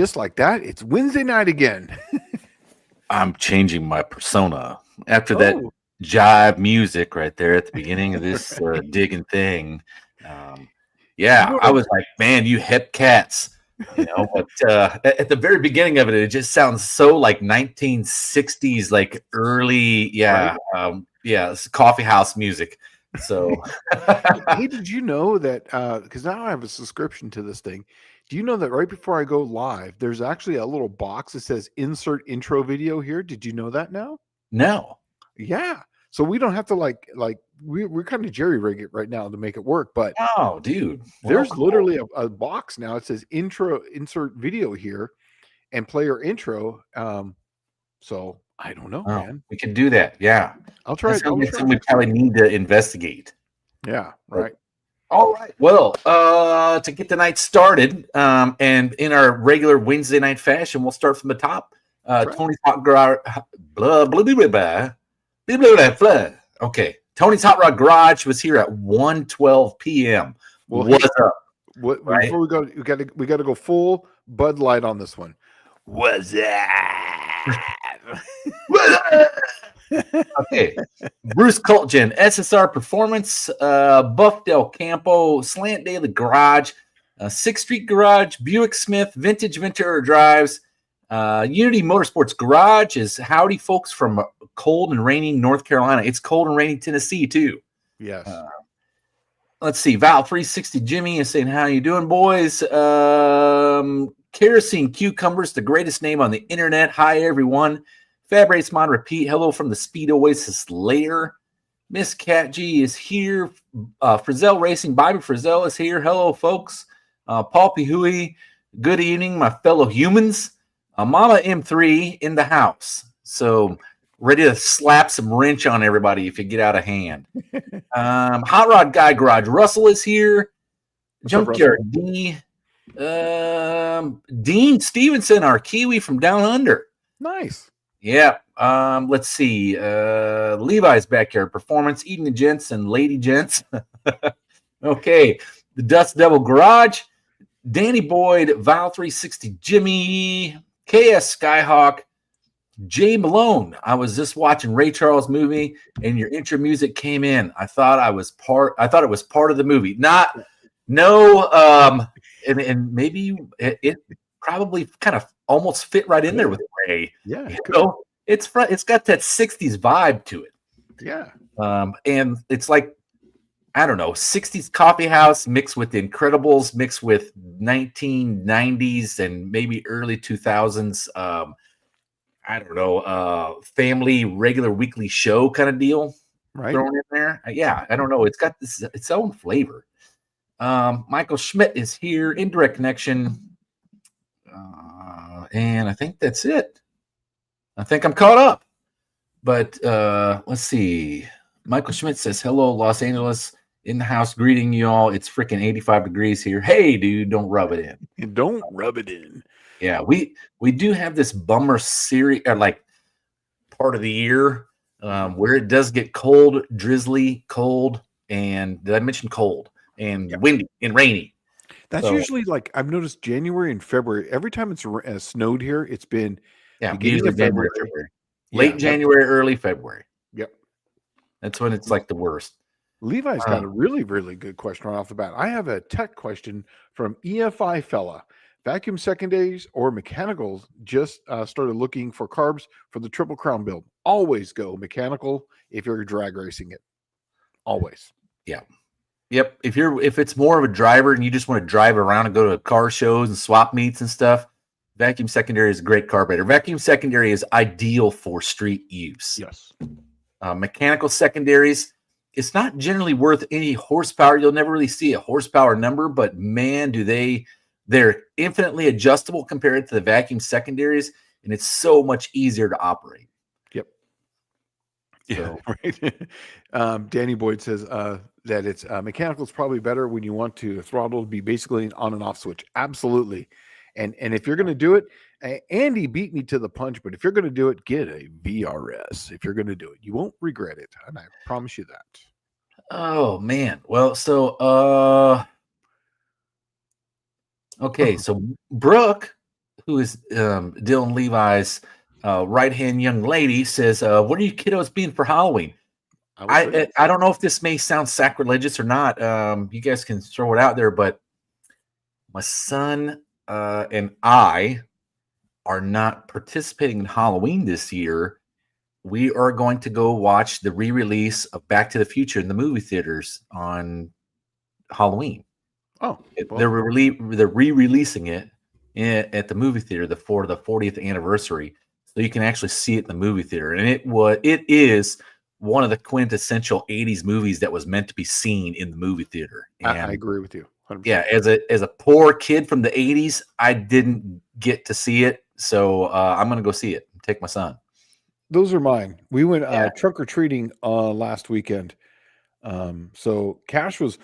just like that, it's Wednesday night again. I'm changing my persona after that Oh, jive music right there at the beginning of this digging thing. you Yeah, know I what? was like, man, you hip cats, But at the very beginning of it, it just sounds so like 1960s, like early, Right? yeah, it's coffee house music. So, Hey, did you know that? Because now I have a subscription to this thing. Do you know that right before I go live, there's actually a little box that says "Insert intro video" here? Did you know that now? no. Yeah. So we don't have to we're kind of jerry rig it right now to make it work, but Oh, dude. Well, there's cool. literally a box now. It says intro insert video here and player intro. So I don't know, Oh, man. we can do that. Yeah. I'll try That it. sounds I'll like try it something we next probably week. need to investigate. Yeah, But right. all right. Well, to get the night started, and in our regular Wednesday night fashion, we'll start from the top. That's right. Tony's Hot Garage, blah, blah, blah, blah, blah, blah, blah, blah, blah. Okay. Tony's Hot Rod Garage was here at 1:12 p.m. Well, hey, What's up, what right? before we got to go full Bud Light on this one. What's that? Okay. Bruce Cultgen, SSR Performance, Buff Del Campo, Slant Daily Garage, 6th Street Garage, Buick Smith, Vintage Ventura Drives, Unity Motorsports Garage is howdy folks from cold and rainy North Carolina. It's cold and rainy Tennessee too. Yes. Let's see. Val 360 Jimmy is saying, how you doing, boys? Kerosene Cucumbers, the greatest name on the internet. Hi, everyone. Fab Race Mod Repeat. Hello from the Speed Oasis lair. Miss Cat G is here. Frizzell Racing. Bobby Frizzell is here. Hello, folks. Paul Pihui. Good evening, my fellow humans. Mama M3 in the house. So ready to slap some wrench on everybody if you get out of hand. Hot Rod Guy Garage. Russell is here. What's up, Junkyard D. Dean Stevenson, our Kiwi from down under. Nice. Yeah. Let's see. Levi's Backyard Performance, Eden the Gents and Lady Gents. Okay. The Dust Devil Garage, Danny Boyd, Val 360 Jimmy, KS Skyhawk, Jay Malone. I was just watching Ray Charles movie and your intro music came in. I thought it was part of the movie. And maybe it probably kind of almost fit right in there with Ray. Yeah. It's got that 60s vibe to it. Yeah. And it's like, I don't know, 60s coffee house mixed with The Incredibles, mixed with 1990s and maybe early 2000s. I don't know, family regular weekly show kind of deal thrown in there. Yeah, I don't know. It's got its own flavor. Michael Schmidt is here, Indirect Connection. And I think that's it. I think I'm caught up. But let's see. Michael Schmidt says, hello, Los Angeles. In the house, greeting you all. It's freaking 85 degrees here. Hey, dude, don't rub it in. Don't rub it in. Yeah, we do have this bummer series, or like part of the year where it does get cold, drizzly, cold, and did I mention cold and windy and rainy? That's usually like I've noticed January and February. Every time it's snowed here, it's been beginning of February. Late January, early February. Yep, that's when it's like the worst. Levi's got a really, really good question right off the bat. I have a tech question from EFI fella. Vacuum secondaries or mechanicals just started looking for carbs for the Triple Crown build. Always go mechanical if you're drag racing it. Always. Yeah. Yep. If it's more of a driver and you just want to drive around and go to car shows and swap meets and stuff, vacuum secondary is a great carburetor. Vacuum secondary is ideal for street use. Yes. Mechanical secondaries, it's not generally worth any horsepower. You'll never really see a horsepower number, but man, they're infinitely adjustable compared to the vacuum secondaries, and it's so much easier to operate. Yep. Yeah, right. Danny Boyd says that it's mechanical is probably better when you want to throttle be basically an on and off switch. Absolutely. And if you're going to do it, Andy beat me to the punch, but if you're going to do it, get a VRS. If you're going to do it, you won't regret it. And I promise you that. Oh man. Well, so okay, so Brooke, who is Dylan Levi's right-hand young lady, says, "What are you kiddos being for Halloween?" I don't know if this may sound sacrilegious or not. You guys can throw it out there, but my son and I are not participating in Halloween this year. We are going to go watch the re-release of Back to the Future in the movie theaters on Halloween. Oh, well. They're re-releasing it at the movie theater for the 40th anniversary, so you can actually see it in the movie theater. And it is one of the quintessential 80s movies that was meant to be seen in the movie theater. And I agree with you. 100%. Yeah, as a poor kid from the 80s, I didn't get to see it, so I'm going to go see it. Take my son. Those are mine. We went trick or treating last weekend. So Cash was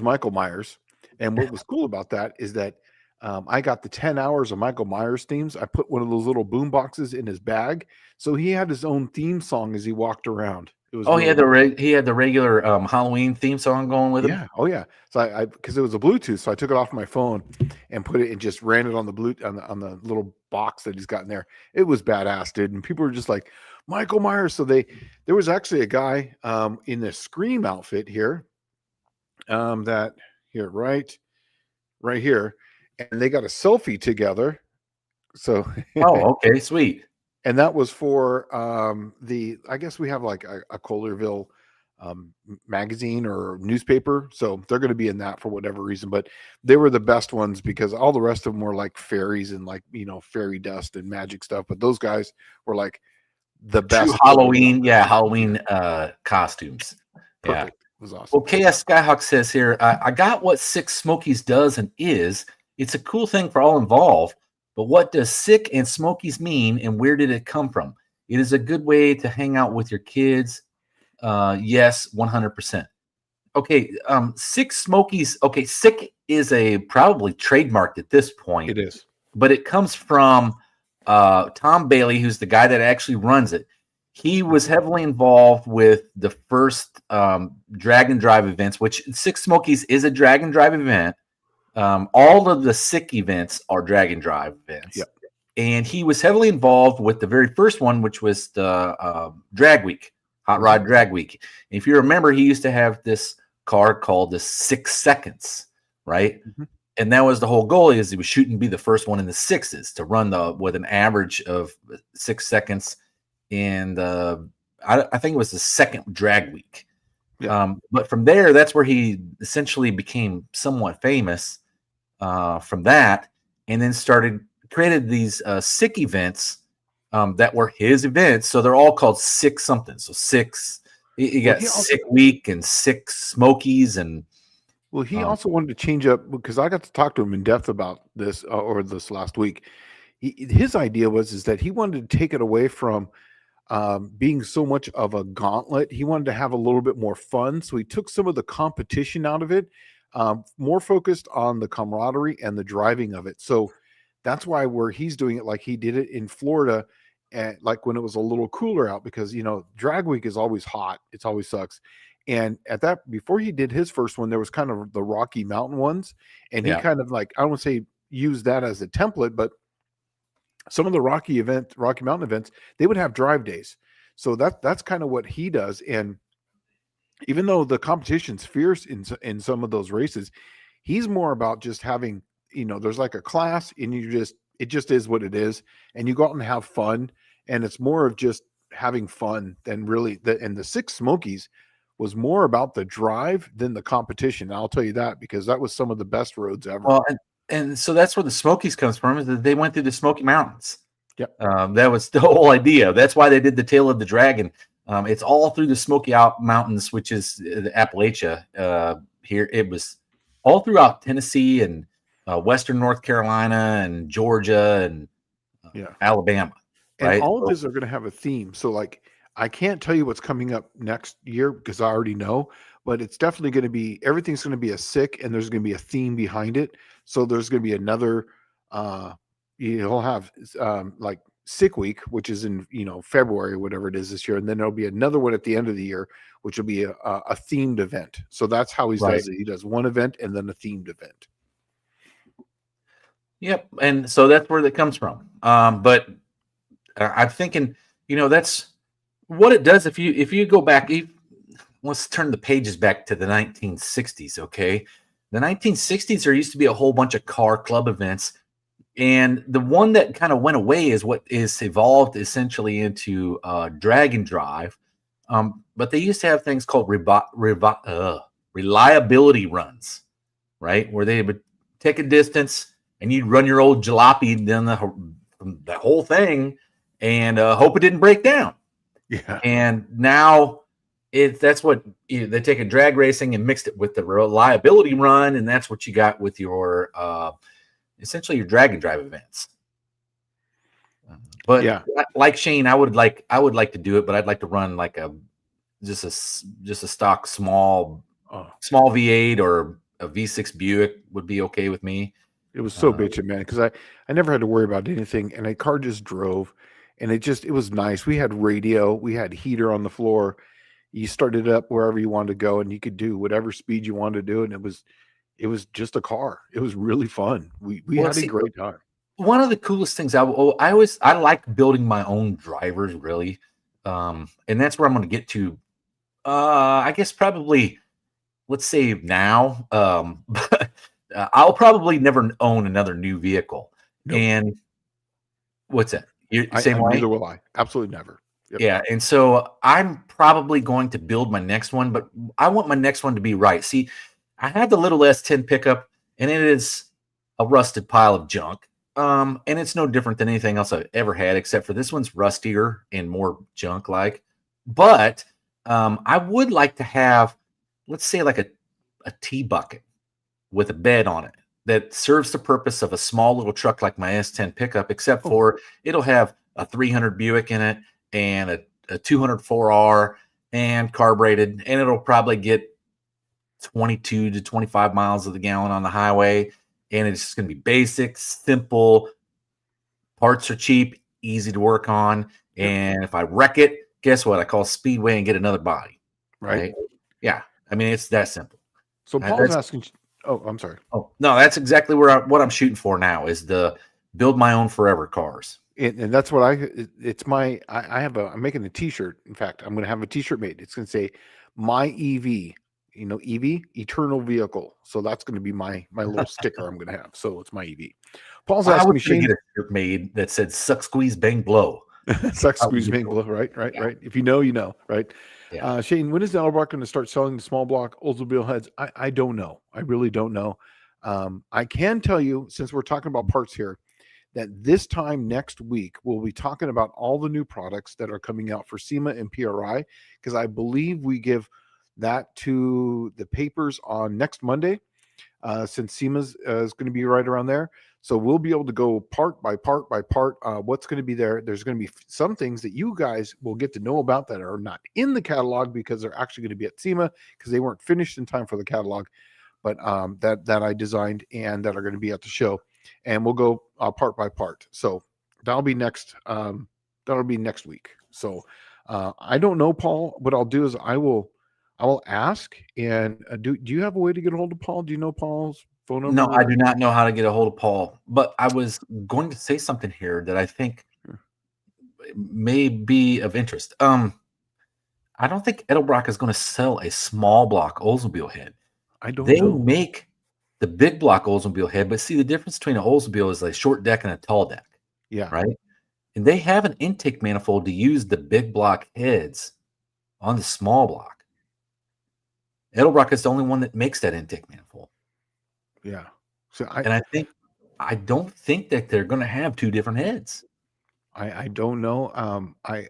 Michael Myers, and what was cool about that is that I got the 10 hours of Michael Myers themes. I put one of those little boom boxes in his bag, so he had his own theme song as he walked around. It was he had the regular Halloween theme song going with him. Yeah, oh yeah. So I because it was a Bluetooth, so I took it off my phone and put it and just ran it on the on the little box that he's got in there. It was badass, dude. And people were just like, Michael Myers. So there was actually a guy in the Scream outfit here, that here right here, and they got a selfie together. So oh, okay, sweet. And that was for I guess we have like a Kohlerville magazine or newspaper, so they're going to be in that for whatever reason. But they were the best ones because all the rest of them were like fairies and like fairy dust and magic stuff. But those guys were like the best. True Halloween, Halloween costumes. Perfect. Yeah, it was awesome. Well, KS Skyhawk says here, I got what Six Smokies does and is. It's a cool thing for all involved. But what does Sick and Smokies mean, and where did it come from? It is a good way to hang out with your kids. Yes, 100%. Okay, Six Smokies. Okay, Sick is probably trademarked at this point. It is, but it comes from Tom Bailey, who's the guy that actually runs it. He was heavily involved with the first drag and drive events, which Six Smokies is a drag and drive event. All of the Sick events are drag and drive events. Yep. And he was heavily involved with the very first one, which was the Drag Week, Hot Rod Drag Week. And if you remember, he used to have this car called the 6 Seconds, right? Mm-hmm. And that was the whole goal, is he was shooting to be the first one in the sixes to run with an average of 6 seconds. And I think it was the second Drag Week. Yeah. But from there, that's where he essentially became somewhat famous from that, and then created these Sick events that were his events. So they're all called Sick something. So Six, you got Sick Week and Sick Smokies. And well, he also wanted to change up, because I got to talk to him in depth about this or this last week. His idea is that he wanted to take it away from being so much of a gauntlet. He wanted to have a little bit more fun, so he took some of the competition out of it, more focused on the camaraderie and the driving of it. So that's why where he's doing it like he did it in Florida, and like when it was a little cooler out, because Drag Week is always hot, it's always sucks. And at that, before he did his first one, there was kind of the Rocky Mountain ones, and he kind of like, I don't want to say use that as a template, but some of the Rocky Mountain events, they would have drive days. So that's kind of what he does. And even though the competition's fierce in some of those races, he's more about just having, there's like a class, and it just is what it is. And you go out and have fun. And it's more of just having fun than really and the Six Smokies was more about the drive than the competition. And I'll tell you that, because that was some of the best roads ever. Well, and so that's where the Smokies comes from, is that they went through the Smoky Mountains. Yep. That was the whole idea. That's why they did the Tail of the Dragon. It's all through the Smoky Mountains, which is the Appalachia. Here it was all throughout Tennessee and Western North Carolina and Georgia and Alabama. And right? all of these are going to have a theme. So like, I can't tell you what's coming up next year because I already know, but it's definitely going to be, everything's going to be a Sick, and there's going to be a theme behind it. So there's going to be another, you'll have like Sick Week, which is in, February, whatever it is this year. And then there'll be another one at the end of the year, which will be a themed event. So that's how he does it. He does one event and then a themed event. Yep. And so that's where that comes from. But I'm thinking, that's what it does. If you go back, let's turn the pages back to the 1960s. Okay. The 1960s, there used to be a whole bunch of car club events. And the one that kind of went away is what is evolved essentially into drag and drive. But they used to have things called reliability runs, right? Where they would take a distance and you'd run your old jalopy down the whole thing and hope it didn't break down. Yeah. And now that's what they take a drag racing and mixed it with the reliability run, and that's what you got with your essentially your drag and drive events. But Yeah. like Shane, I would like to do it, but I'd like to run like just a stock small V8 or a V6 Buick would be okay with me. It was so bitching, man, because I never had to worry about anything, and a car just drove, and it was nice. We had radio, we had heater on the floor. You started up wherever you wanted to go, and you could do whatever speed you wanted to do, and it was just a car. It was really fun. We had a great time. One of the coolest things I like building my own drivers, really, and that's where I'm going to get to. I guess probably, let's say now, but I'll probably never own another new vehicle. Nope. And what's that? Same way? Neither will I. Absolutely never. Yep. Yeah, and so I'm probably going to build my next one, but I want my next one to be right. See, I had the little S10 pickup, and it is a rusted pile of junk. And it's no different than anything else I've ever had, except for this one's rustier and more junk-like. But I would like to have, let's say, like a tea bucket with a bed on it that serves the purpose of a small little truck like my S10 pickup, except for it'll have a 300 Buick in it and a 204R and carbureted, and it'll probably get 22 to 25 miles of the gallon on the highway. And it's just going to be basic, simple. Parts are cheap, easy to work on. And if I wreck it, guess what? I call Speedway and get another body. Right? Yeah. I mean, it's that simple. So Paul's asking. Oh, I'm sorry. Oh, no, that's exactly what I'm shooting for now is the build my own forever cars. And that's what I'm making a t-shirt. In fact, I'm going to have a t-shirt made. It's going to say my EV, EV, eternal vehicle. So that's going to be my little sticker I'm going to have. So it's my EV. Paul's asking me, Shane, get a shirt made that said suck, squeeze, bang, blow. Suck, squeeze, bang, blow. Right. If you know, right? Yeah. Shane, when is Edelbrock going to start selling the small block Oldsmobile heads? I don't know. I really don't know. I can tell you, since we're talking about parts here, that this time next week, we'll be talking about all the new products that are coming out for SEMA and PRI, because I believe we give that to the papers on next Monday, since SEMA's is going to be right around there. So we'll be able to go part by part by part. What's going to be there? There's going to be some things that you guys will get to know about that are not in the catalog because they're actually going to be at SEMA because they weren't finished in time for the catalog, but that I designed and that are going to be at the show. And we'll go part by part. So that'll be next. That'll be next week. So I don't know, Paul. What I'll do is I will ask. And do you have a way to get a hold of Paul? Do you know Paul's phone number? No, I do not know how to get a hold of Paul. But I was going to say something here that I think may be of interest. I don't think Edelbrock is going to sell a small block Oldsmobile head. I don't know. They make the big block Oldsmobile head, but see the difference between an Oldsmobile is a short deck and a tall deck. Yeah. Right. And they have an intake manifold to use the big block heads on the small block. Edelbrock is the only one that makes that intake manifold. Yeah. So I don't think that they're going to have two different heads. I don't know. I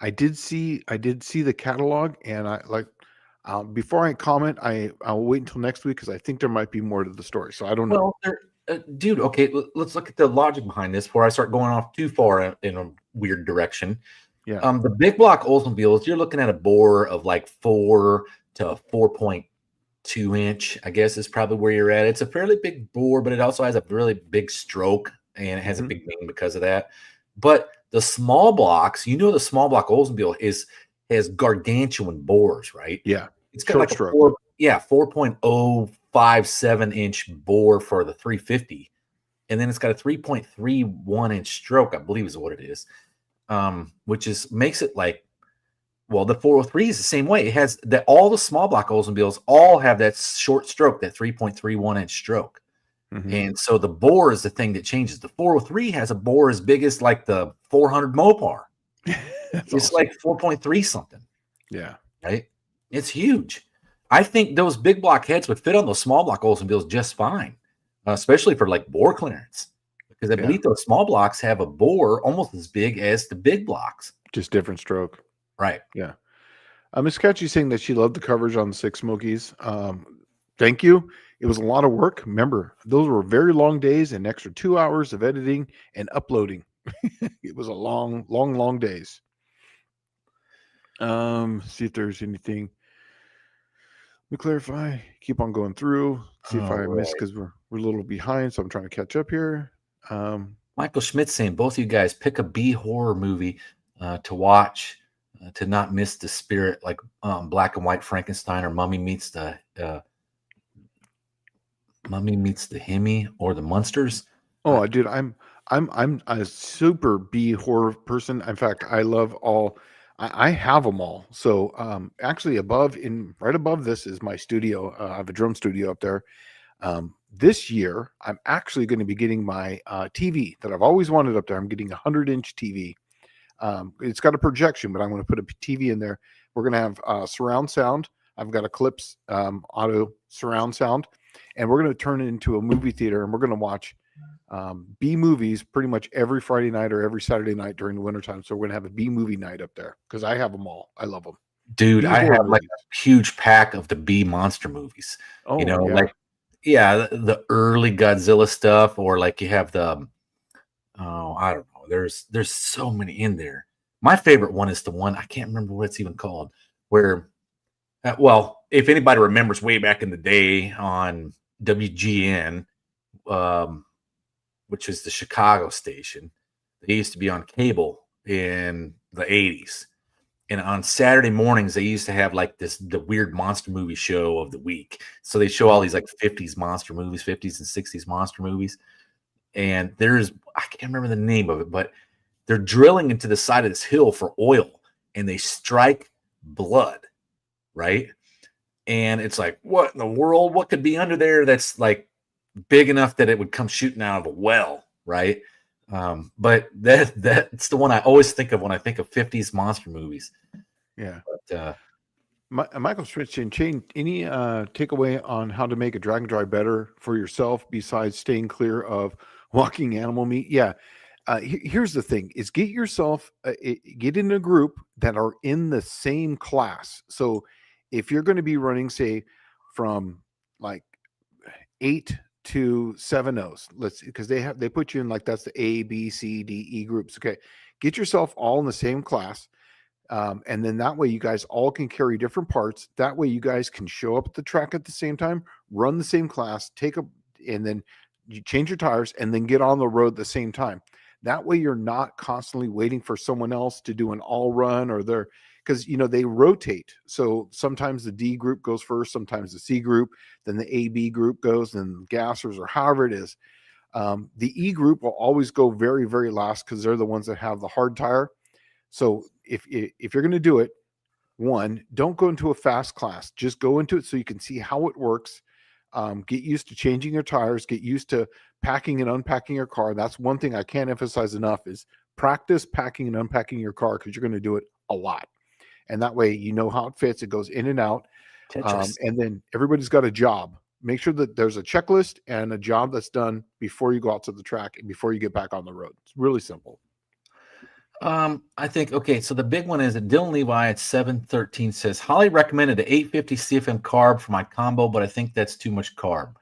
did see the catalog, and I like. Before I comment, I'll wait until next week because I think there might be more to the story. So I don't know. Well, dude, okay, let's look at the logic behind this before I start going off too far in a weird direction. Yeah. The big block Oldsmobiles, you're looking at a bore of like 4 to 4.2 inch, I guess is probably where you're at. It's a fairly big bore, but it also has a really big stroke and it has a big wing because of that. But the small blocks, the small block Oldsmobile has gargantuan bores, right? Yeah. It's got like a 4.057 inch bore for the 350. and then it's got a 3.31 inch stroke, I believe is what it is, which makes it like, well, the 403 is the same way. It has that all the small block Oldsmobiles all have that short stroke, that 3.31 inch stroke. Mhm. And so the bore is the thing that changes. The 403 has a bore as big as like the 400 Mopar. That's It's awesome. like 4.3 something, Yeah. right? It's huge. I think those big block heads would fit on those small block Oldsmobiles just fine, especially for like bore clearance. Because I Yeah. believe those small blocks have a bore almost as big as the big blocks. Just different stroke. Right. Yeah. Miss Catchy saying that she loved the coverage on the Six Smokies. Thank you. It was a lot of work. Remember, those were very long days and extra 2 hours of editing and uploading. It was a long days. See if there's anything. Let me clarify. Keep on going through. See if I missed because we're a little behind, so I'm trying to catch up here. Michael Schmidt saying both of you guys pick a B horror movie to watch to not miss the spirit, like Black and White Frankenstein or Mummy Meets the Hemi or the Monsters. Oh, dude, I'm a super B horror person. In fact, I love all. I have them all. So actually, right above this is my studio. I have a drum studio up there. This year, I'm actually going to be getting my TV that I've always wanted up there. I'm getting a 100-inch TV. It's got a projection, but I'm going to put a TV in there. We're going to have surround sound. I've got a Clips auto surround sound, and we're going to turn it into a movie theater, and we're going to watch B movies pretty much every Friday night or every Saturday night during the wintertime. So we're going to have a B movie night up there because I have them all. I love them. Dude, B I horror have like movies. a huge pack of the B monster movies. Oh, you know, yeah. like the early Godzilla stuff, or like you have the I don't know. There's so many in there. My favorite one is the one, I can't remember what it's even called, where well, if anybody remembers way back in the day on WGN, which is the Chicago station, they used to be on cable in the 80s. And on Saturday mornings, they used to have like the weird monster movie show of the week. So they show all these like 50s monster movies, 50s and 60s monster movies. And I can't remember the name of it, but they're drilling into the side of this hill for oil and they strike blood, right? And it's like, what in the world? What could be under there that's like big enough that it would come shooting out of a well, right? But that's the one I always think of when I think of 50s monster movies. Yeah. But, Michael Switch and Chain, any takeaway on how to make a drag and dry better for yourself besides staying clear of walking animal meat? Yeah. Here's the thing: is get yourself get in a group that are in the same class. So if you're going to be running, say, from like 8 to 7 O's, because they put you in like that's the A, B, C, D, E groups. Okay, get yourself all in the same class. And then that way you guys all can carry different parts. That way you guys can show up at the track at the same time, run the same class, and then you change your tires and then get on the road at the same time. That way you're not constantly waiting for someone else to do an all run because they rotate. So sometimes the D group goes first, sometimes the C group, then the AB group goes, then gassers or however it is. The E group will always go very, very last because they're the ones that have the hard tire. So if you're going to do it, one, don't go into a fast class. Just go into it so you can see how it works. Get used to changing your tires. Get used to packing and unpacking your car. That's one thing I can't emphasize enough is practice packing and unpacking your car because you're going to do it a lot. And that way you know how it fits. It goes in and out. And then everybody's got a job. Make sure that there's a checklist and a job that's done before you go out to the track and before you get back on the road. It's really simple. I think, okay, so the big one is that Dylan Levi at 713 says, Holly recommended the 850 CFM carb for my combo, but I think that's too much carb.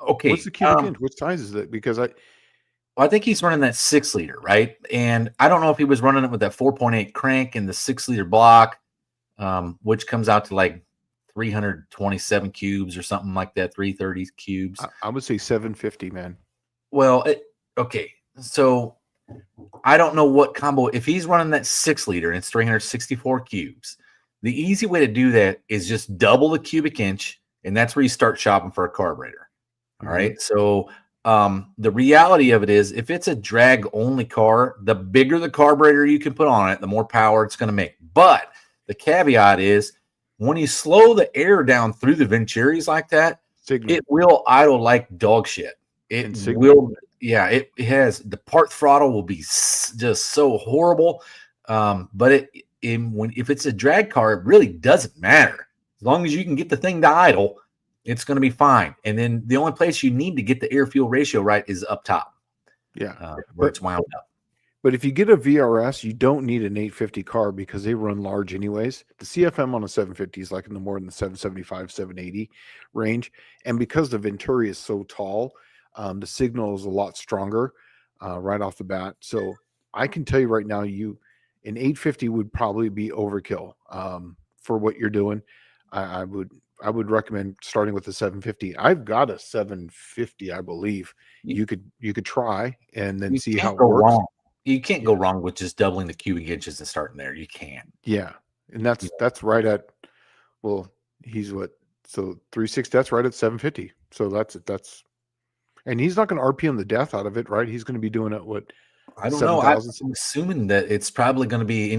Okay. What's the cubic inch? What size is it? Because I think he's running that 6-liter, right? And I don't know if he was running it with that 4.8 crank and the 6-liter block, which comes out to like 327 cubes or something like that, 330 cubes. I would say 750, man. Well, okay. So I don't know what combo. If he's running that 6-liter and it's 364 cubes, the easy way to do that is just double the cubic inch, and that's where you start shopping for a carburetor. All right. So The reality of it is, if it's a drag only car, the bigger the carburetor you can put on it, the more power it's going to make. But the caveat is, when you slow the air down through the Venturis like that, it will idle like dog shit. It will, yeah. It has the part throttle will be just so horrible. But if it's a drag car, it really doesn't matter. As long as you can get the thing to idle, it's going to be fine. And then the only place you need to get the air fuel ratio right is up top. Yeah, where it's wound up. But if you get a VRS, you don't need an 850 car because they run large anyways. The CFM on a 750 is like in the more than the 775, 780 range. And because the Venturi is so tall, the signal is a lot stronger right off the bat. So I can tell you right now, an 850 would probably be overkill for what you're doing. I would recommend starting with the 750. I've got a 750, I believe. You could try and then see how it works. Wrong. You can't go wrong with just doubling the cubic inches and starting there. You can't. Yeah. And that's right at, well, he's what? So 360, that's right at 750. So that's, and he's not going to RPM the death out of it, right? He's going to be doing it, what? I don't know. I'm assuming that it's probably going to be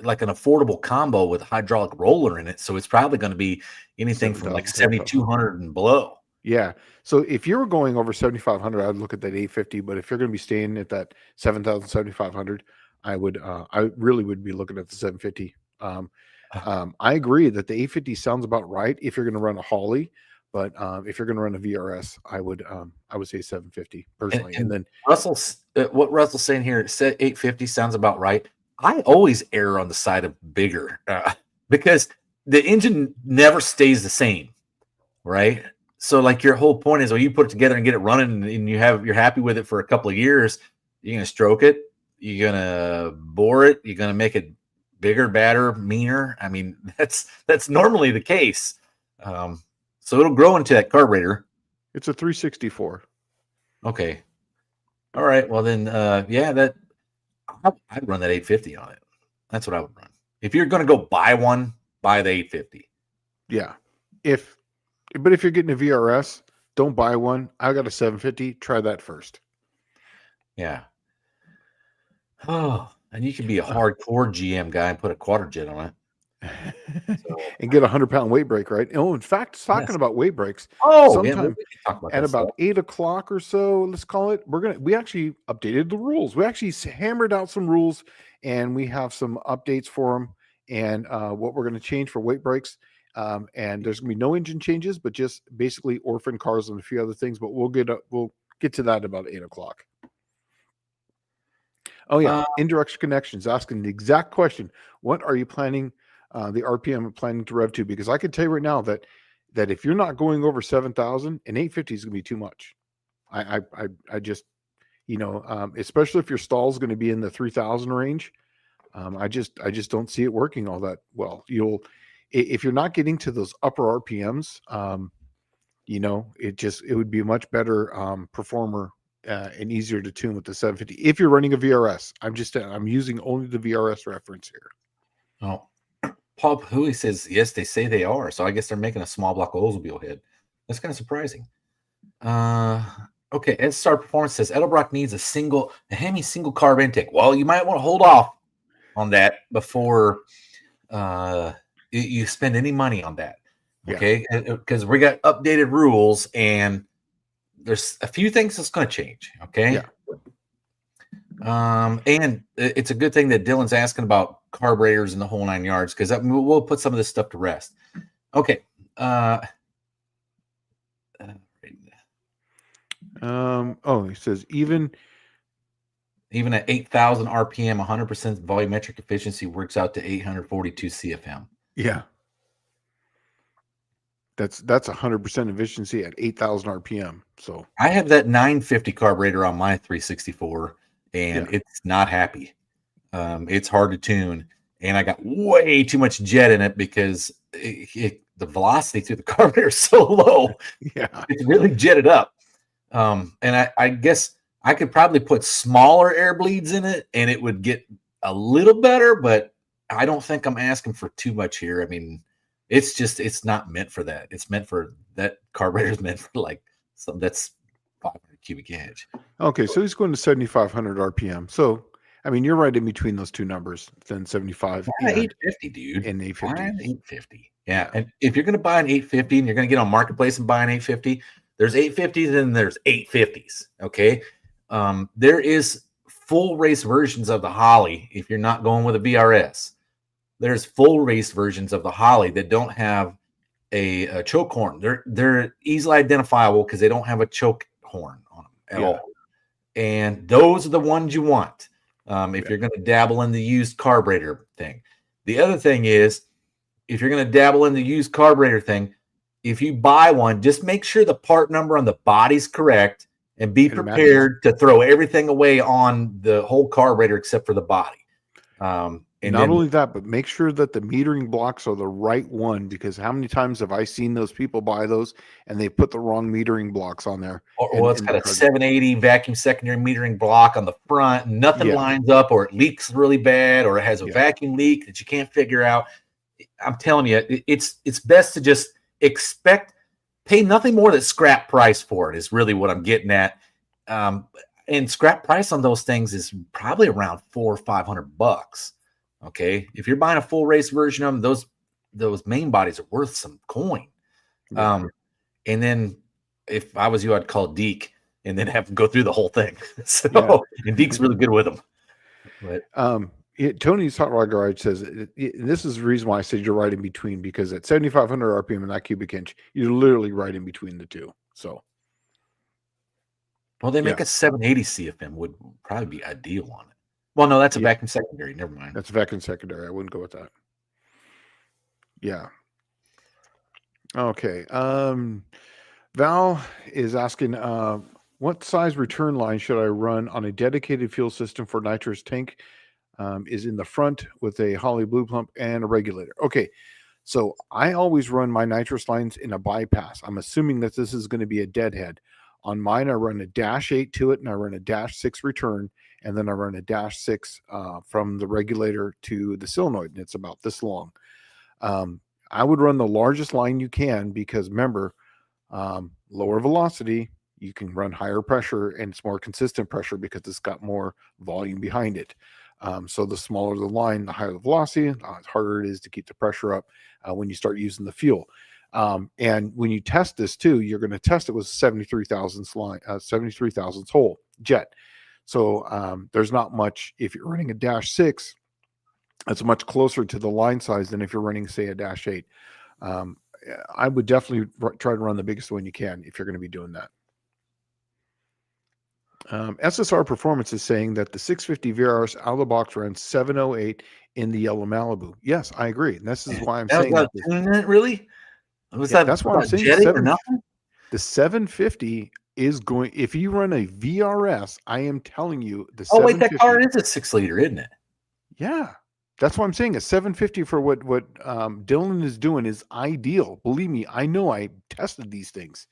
like an affordable combo with a hydraulic roller in it. So it's probably going to be anything from like 7,200 and below. Yeah. So if you were going over 7,500, I'd look at that 850. But if you're going to be staying at that 7,000, 7,500, I really would be looking at the 750. I agree that the 850 sounds about right if you're going to run a Holly. But if you're going to run a VRS, I would say 750 personally. And then what Russell's saying here, it said 850 sounds about right. I always err on the side of bigger because the engine never stays the same, right? So like your whole point is, well, you put it together and get it running, and you're happy with it for a couple of years. You're gonna stroke it, you're gonna bore it, you're gonna make it bigger, badder, meaner. I mean, that's normally the case. So it'll grow into that carburetor. It's a 364. Okay. All right. Well then, yeah, I'd run that 850 on it. That's what I would run. If you're going to go buy one, buy the 850. Yeah. But if you're getting a VRS, don't buy one. I got a 750. Try that first. Yeah. Oh, and you can be a hardcore GM guy and put a quarter jet on it. And get a 100-pound weight brake, right? Oh, in fact, talking about weight brakes. Sometime at about 8 o'clock or so, let's call it. We actually updated the rules. We actually hammered out some rules, and we have some updates for them, and what we're going to change for weight brakes. And there's going to be no engine changes, but just basically orphan cars and a few other things. But we'll get to that about 8 o'clock. Oh yeah, Indirection Connections asking the exact question: what are you planning? The RPM planning to rev to? Because I can tell you right now that if you're not going over 7,000, an 850 is going to be too much. I just, especially if your stall is going to be in the 3,000 range. I just don't see it working all that well. If you're not getting to those upper RPMs, it would be a much better performer and easier to tune with the 750. If you're running a VRS, I'm using only the VRS reference here. Oh. Paul Hui says, yes, they say they are. So I guess they're making a small block Oldsmobile head. That's kind of surprising. Okay, Ed Star Performance says Edelbrock needs a Hemi single carb intake. Well, you might want to hold off on that before you spend any money on that. Okay, because we got updated rules and there's a few things that's going to change. Okay. Yeah. And it's a good thing that Dylan's asking about carburetors and the whole 9 yards, because we'll put some of this stuff to rest. Okay. He says even at 8,000 RPM, 100% volumetric efficiency works out to 842 CFM. Yeah. That's 100% efficiency at 8,000 RPM. So I have that 950 carburetor on my 364. And it's not happy. It's hard to tune, and I got way too much jet in it because the velocity through the carburetor is so low. Yeah, it's really jetted up. And I guess I could probably put smaller air bleeds in it, and it would get a little better. But I don't think I'm asking for too much here. I mean, it's not meant for that. It's meant for that carburetor is meant for like something that's 500 cubic inch. Okay, so he's going to 7,500 RPM. So, I mean, you're right in between those two numbers, then 75 Buy an and 850, dude. and Buy 850. an 850. Yeah. And if you're going to buy an 850 and you're going to get on Marketplace and buy an 850, there's 850s and there's 850s. Okay. There is full race versions of the Holly if you're not going with a VRS. There's full race versions of the Holly that don't have a choke horn. They're easily identifiable because they don't have a choke horn on them at all. And those are the ones you want if you're going to dabble in the used carburetor thing. The other thing is, if you're going to dabble in the used carburetor thing, if you buy one, just make sure the part number on the body's correct and be prepared to throw everything away on the whole carburetor except for the body. And not only that, but make sure that the metering blocks are the right one, because how many times have I seen those people buy those and they put the wrong metering blocks on there? Well, it's got a 780 vacuum secondary metering block on the front, and nothing lines up, or it leaks really bad, or it has a vacuum leak that you can't figure out. I'm telling you, it's best to just pay nothing more than scrap price for it, is really what I'm getting at. And scrap price on those things is probably around $400 or $500. Okay, if you're buying a full race version of them, those main bodies are worth some coin. And then if I was you, I'd call Deke and then have them go through the whole thing. And Deke's really good with them. But Tony's Hot Rod Garage says this is the reason why I said you're right in between, because at 7,500 RPM and that cubic inch, you're literally right in between the two. So, well, they make a 780 CFM would probably be ideal on it. Well, no, that's a vacuum secondary. Never mind. That's a vacuum secondary. I wouldn't go with that. Yeah. Okay. Val is asking, what size return line should I run on a dedicated fuel system for nitrous tank? Is in the front with a Holly blue pump and a regulator. Okay. So I always run my nitrous lines in a bypass. I'm assuming that this is going to be a deadhead. On mine, I run a -8 to it, and I run a -6 return, and then I run a -6 from the regulator to the solenoid, and it's about this long. I would run the largest line you can, because remember, lower velocity, you can run higher pressure, and it's more consistent pressure because it's got more volume behind it. So the smaller the line, the higher the velocity, the harder it is to keep the pressure up when you start using the fuel. And when you test this too, you're going to test it with 73 thousandths hole jet. So there's not much. If you're running a -6, that's much closer to the line size than if you're running, say, a -8. I would definitely try to run the biggest one you can if you're going to be doing that. SSR Performance is saying that the 650 VRS out of the box runs 708 in the yellow Malibu. Yes, I agree. And this is why I'm saying that. Really? That's why I'm saying the 750 is going. If you run a VRS, I am telling you the. Oh wait, that car is a 6-liter, isn't it? Yeah, that's what I'm saying. A 750 for what Dylan is doing is ideal. Believe me, I know. I tested these things.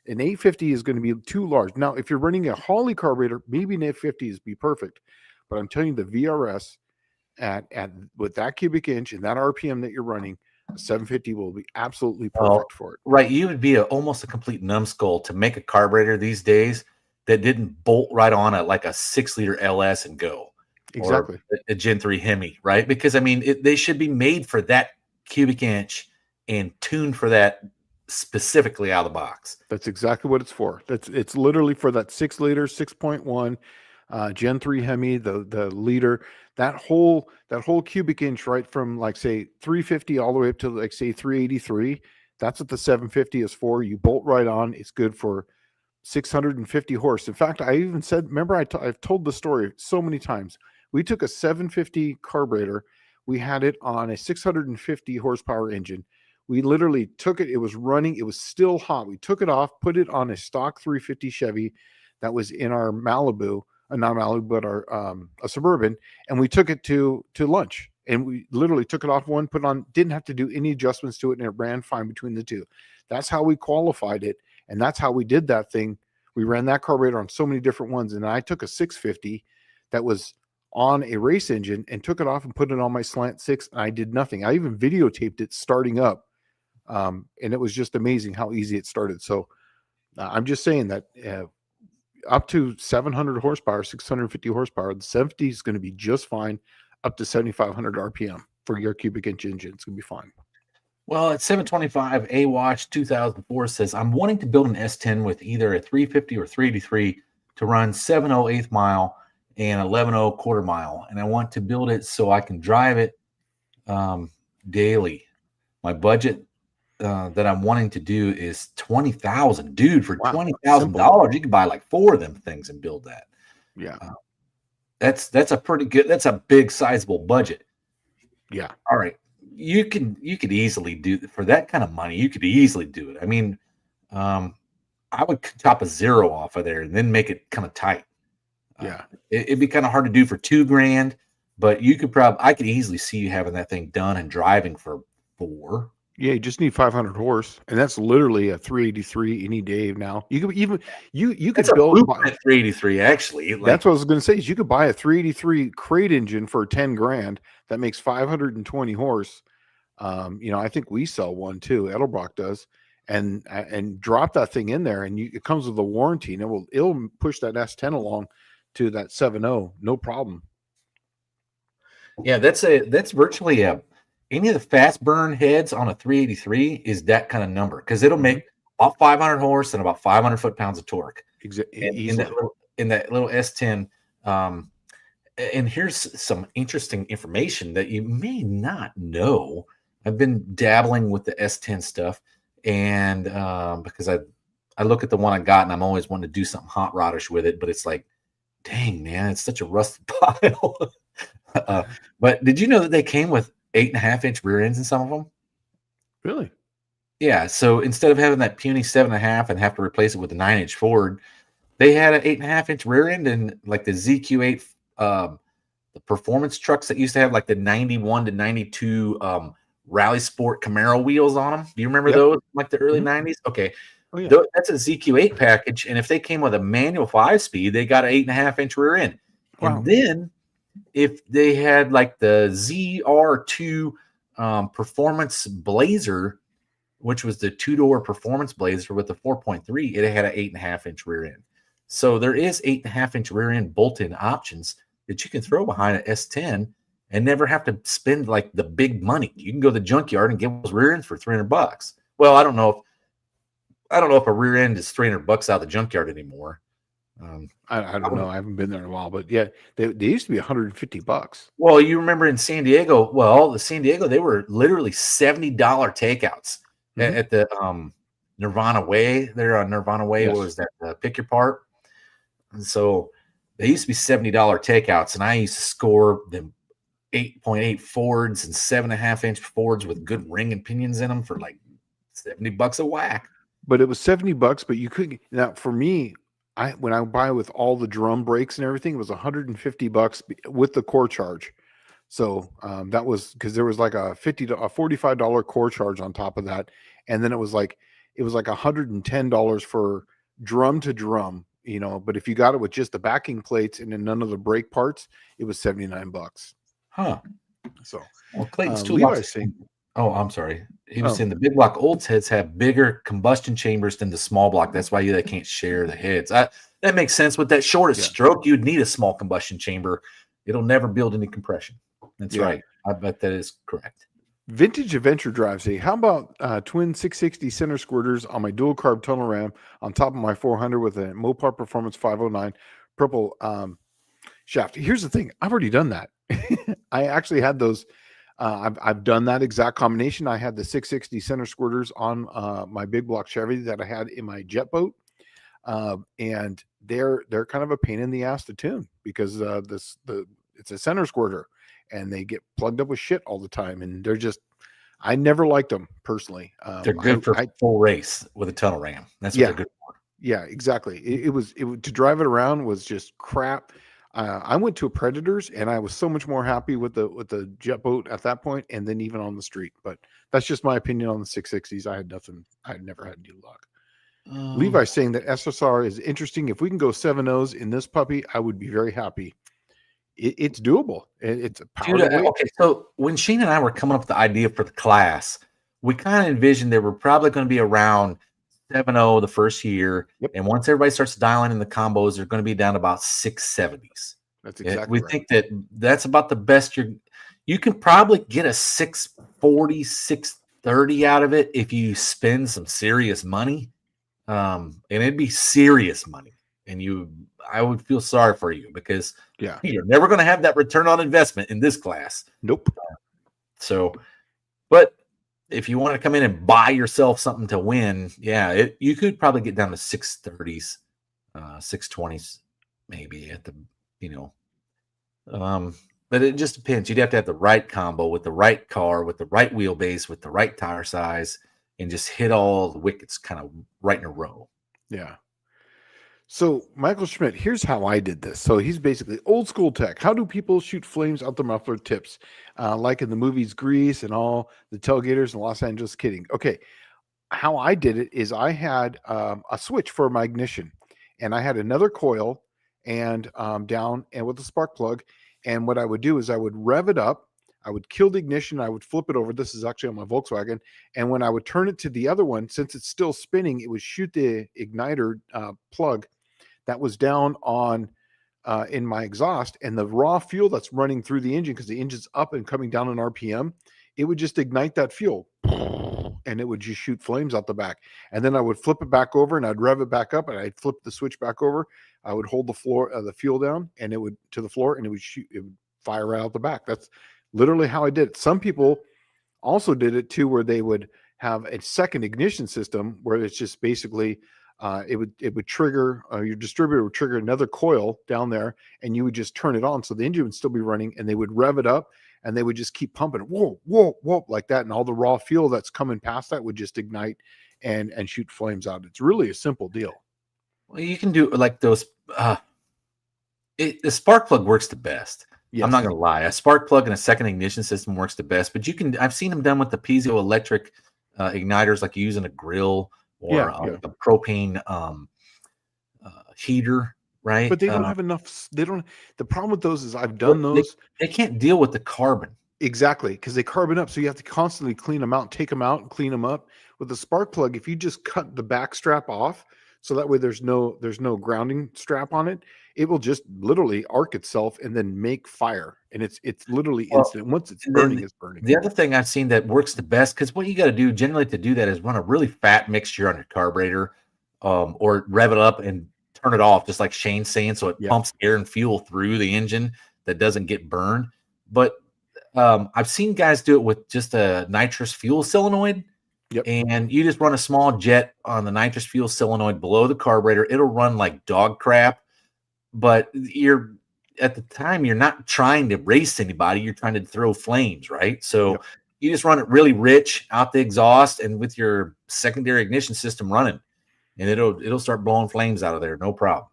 An 850 is going to be too large. Now, if you're running a Holly carburetor, maybe an 850 is be perfect. But I'm telling you, the VRS at with that cubic inch and that RPM that you're running, 750 will be absolutely perfect for it. Right. You would be almost a complete numbskull to make a carburetor these days that didn't bolt right on like a 6-liter LS and go. Exactly. Or a Gen 3 Hemi, right? Because, I mean, they should be made for that cubic inch and tuned for that specifically out of the box. That's exactly what it's for. It's literally for that 6-liter, 6.1 Gen 3 Hemi, the liter, that whole cubic inch, right from like say 350 all the way up to like say 383. That's what the 750 is for. You bolt right on. It's good for 650 horse. In fact, I even said, remember, I've told the story so many times. We took a 750 carburetor. We had it on a 650 horsepower engine. We literally took it. It was running. It was still hot. We took it off, put it on a stock 350 Chevy that was in our Malibu, not Malibu, but our a Suburban, and we took it to lunch. And we literally took it off one, put on, didn't have to do any adjustments to it, and it ran fine between the two. That's how we qualified it, and that's how we did that thing. We ran that carburetor on so many different ones, and I took a 650 that was on a race engine and took it off and put it on my Slant 6, and I did nothing. I even videotaped it starting up. And it was just amazing how easy it started. So I'm just saying that up to 700 horsepower, 650 horsepower. The 70 is going to be just fine, up to 7,500 RPM for your cubic inch engine. It's going to be fine. Well, at 725, A Watch 2004 says, I'm wanting to build an S10 with either a 350 or 383 to run 708 mile and 11 quarter mile. And I want to build it so I can drive it daily. My budget that I'm wanting to do is $20,000. Dude, for $20,000, you can buy like 4 of them things and build that. Yeah. That's a pretty good, that's a big sizable budget. Yeah. All right. You could easily do, for that kind of money, you could easily do it. I mean, I would top a 0 off of there and then make it kind of tight. Yeah. It'd be kind of hard to do for $2,000, but I could easily see you having that thing done and driving for 4. Yeah, you just need 500 horse, and that's literally a 383 any day now. You could even you could build a 383 actually. That's what I was going to say. Is you could buy a 383 crate engine for $10,000 that makes 520 horse. I think we sell one too. Edelbrock does, and drop that thing in there, and it comes with a warranty, and it'll push that S10 along to that 7.0, no problem. Yeah, that's virtually any of the fast burn heads on a 383 is that kind of number, because it'll make about 500 horse and about 500 foot-pounds of torque. Exactly. In that little S10. And here's some interesting information that you may not know. I've been dabbling with the S10 stuff, and because I look at the one I got, and I'm always wanting to do something hot rodish with it, but it's like, dang, man, it's such a rusted pile. But did you know that they came with 8.5-inch rear ends in some of them? Really? Yeah. So instead of having that puny 7.5 and have to replace it with a 9-inch Ford, they had an 8.5-inch rear end, and like the ZQ8, the performance trucks that used to have like the 91 to 92 Rally Sport Camaro wheels on them. Do you remember those? Like the early 90s? Okay. Oh, yeah. That's a ZQ8 package. And if they came with a manual 5-speed, they got an 8.5-inch rear end. Wow. And then if they had like the ZR2 Performance Blazer, which was the 2-door Performance Blazer with the 4.3, it had an 8.5-inch rear end. So there is 8.5-inch rear end bolt-in options that you can throw behind an S10 and never have to spend like the big money. You can go to the junkyard and get those rear ends for $300. Well, I don't know if a rear end is $300 out of the junkyard anymore. I don't know. I haven't been there in a while, but yeah, they used to be $150. Well, you remember in San Diego? Well, San Diego, they were literally $70 takeouts at the Nirvana Way. They're on Nirvana Way. Yes. What was that? Pick Your Part. And so they used to be $70 takeouts, and I used to score them 8.8 Fords and 7.5-inch Fords with good ring and pinions in them for like $70 a whack. But it was $70, but you could now for me. When I buy with all the drum brakes and everything, it was $150 with the core charge. So that was because there was like a $45 core charge on top of that, and then it was like $110 for drum to drum, But if you got it with just the backing plates and then none of the brake parts, it was $79. Huh. So Clayton's toolbox. Oh, I'm sorry. He was saying the big block old heads have bigger combustion chambers than the small block. That's why they can't share the heads. That makes sense. With that shortest stroke, you'd need a small combustion chamber. It'll never build any compression. That's right. I bet that is correct. Vintage Adventure Drive say, how about twin 660 center squirters on my dual carb tunnel ram on top of my 400 with a Mopar Performance 509 purple shaft? Here's the thing. I've already done that. I actually had those. I've done that exact combination. I had the 660 center squirters on my big block Chevy that I had in my jet boat, and they're kind of a pain in the ass to tune because it's a center squirter and they get plugged up with shit all the time, and I never liked them personally. They're good for full race with a tunnel ram. That's what they're good for. Yeah, exactly. It was to drive it around was just crap. I went to a Predators, and I was so much more happy with the jet boat at that point, and then even on the street. But that's just my opinion on the 660s. I had never had any luck. Levi's saying that SSR is interesting. If we can go 7.0s in this puppy, I would be very happy. It's doable. It's a power. Dude, okay, so when Shane and I were coming up with the idea for the class, we kind of envisioned there were probably going to be around 7.0 the first year, Yep. and once everybody starts dialing in the combos, they're going to be down to about 670s. That's exactly We right. think that that's about the best you can probably get a 640, 630 out of it if you spend some serious money. And it'd be serious money. And I would feel sorry for you because Yeah. you're never going to have that return on investment in this class. Nope. So, but if you want to come in and buy yourself something to win, yeah, you could probably get down to 630s, 620s, maybe at the, but it just depends. You'd have to have the right combo with the right car, with the right wheelbase, with the right tire size, and just hit all the wickets kind of right in a row. Yeah. So Michael Schmidt, here's how I did this. So he's basically old school tech. How do people shoot flames out the muffler tips? Like in the movies Grease and all the tailgaters in Los Angeles. Kidding. Okay. How I did it is I had a switch for my ignition, and I had another coil and down and with a spark plug. And what I would do is I would rev it up. I would kill the ignition. I would flip it over. This is actually on my Volkswagen. And when I would turn it to the other one, since it's still spinning, it would shoot the igniter plug that was down on in my exhaust, and the raw fuel that's running through the engine, because the engine's up and coming down in RPM, it would just ignite that fuel and it would just shoot flames out the back. And then I would flip it back over and I'd rev it back up and I'd flip the switch back over. I would hold the fuel down and it would to the floor and it would fire right out the back. That's literally how I did it. Some people also did it too, where they would have a second ignition system where it's just basically it would trigger your distributor would trigger another coil down there, and you would just turn it on so the engine would still be running, and they would rev it up, and they would just keep pumping, whoa, whoa, whoa, like that, and all the raw fuel that's coming past that would just ignite and shoot flames out. It's really a simple deal. Well, you can do like those. The spark plug works the best. Yes. I'm not going to lie. A spark plug and a second ignition system works the best. But I've seen them done with the piezoelectric igniters, like you use in a grill or a propane heater, right? But they don't have enough. The problem with those is I've done those. They can't deal with the carbon. Exactly, because they carbon up, so you have to constantly clean them out, take them out, and clean them up. With the spark plug, if you just cut the back strap off, so that way there's no grounding strap on it, it will just literally arc itself and then make fire, and it's literally instant. Once it's burning, it's burning. The other thing I've seen that works the best, because what you got to do generally to do that is run a really fat mixture on your carburetor, or rev it up and turn it off, just like Shane's saying, so it pumps air and fuel through the engine that doesn't get burned. But I've seen guys do it with just a nitrous fuel solenoid. Yep. And you just run a small jet on the nitrous fuel solenoid below the carburetor. It'll run like dog crap, but at the time you're not trying to race anybody. You're trying to throw flames, right? So you just run it really rich out the exhaust and with your secondary ignition system running, and it'll start blowing flames out of there, no problem.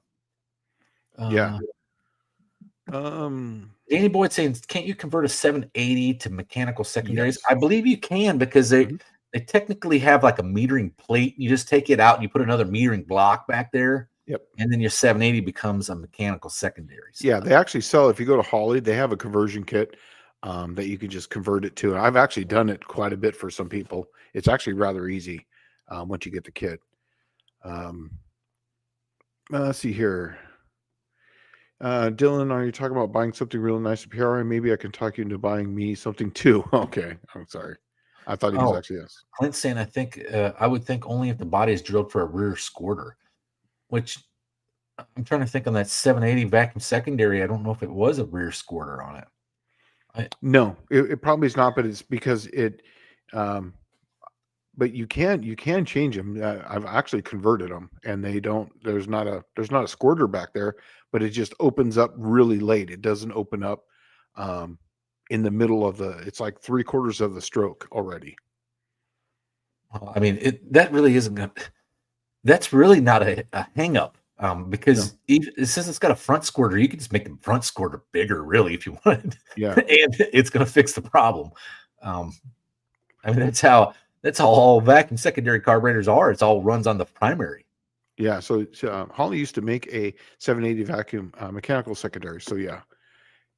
Danny Boyd saying, can't you convert a 780 to mechanical secondaries? Yes. I believe you can, because they technically have like a metering plate. You just take it out and you put another metering block back there. Yep. And then your 780 becomes a mechanical secondary. Yeah, they actually sell, if you go to Holley, they have a conversion kit that you can just convert it to. And I've actually done it quite a bit for some people. It's actually rather easy once you get the kit. Let's see here. Dylan, are you talking about buying something really nice at PRI? Maybe I can talk you into buying me something too. Okay, I'm sorry. I thought he was actually yes. Clint's saying, I would think only if the body is drilled for a rear squirter, which I'm trying to think on that 780 vacuum secondary. I don't know if it was a rear squirter on it. No, it probably is not, but it's because it. But you can change them. I've actually converted them, and they don't. There's not a squirter back there, but it just opens up really late. It doesn't open up in the middle of it's like 3/4 of the stroke already. I mean, that really isn't good. That's really not a hang up, because since it's got a front squirter, you can just make the front squirter bigger, really, if you wanted. Yeah. And it's going to fix the problem. I mean, that's how all vacuum secondary carburetors are. It's all runs on the primary. Yeah. So Holley used to make a 780 vacuum mechanical secondary. So yeah,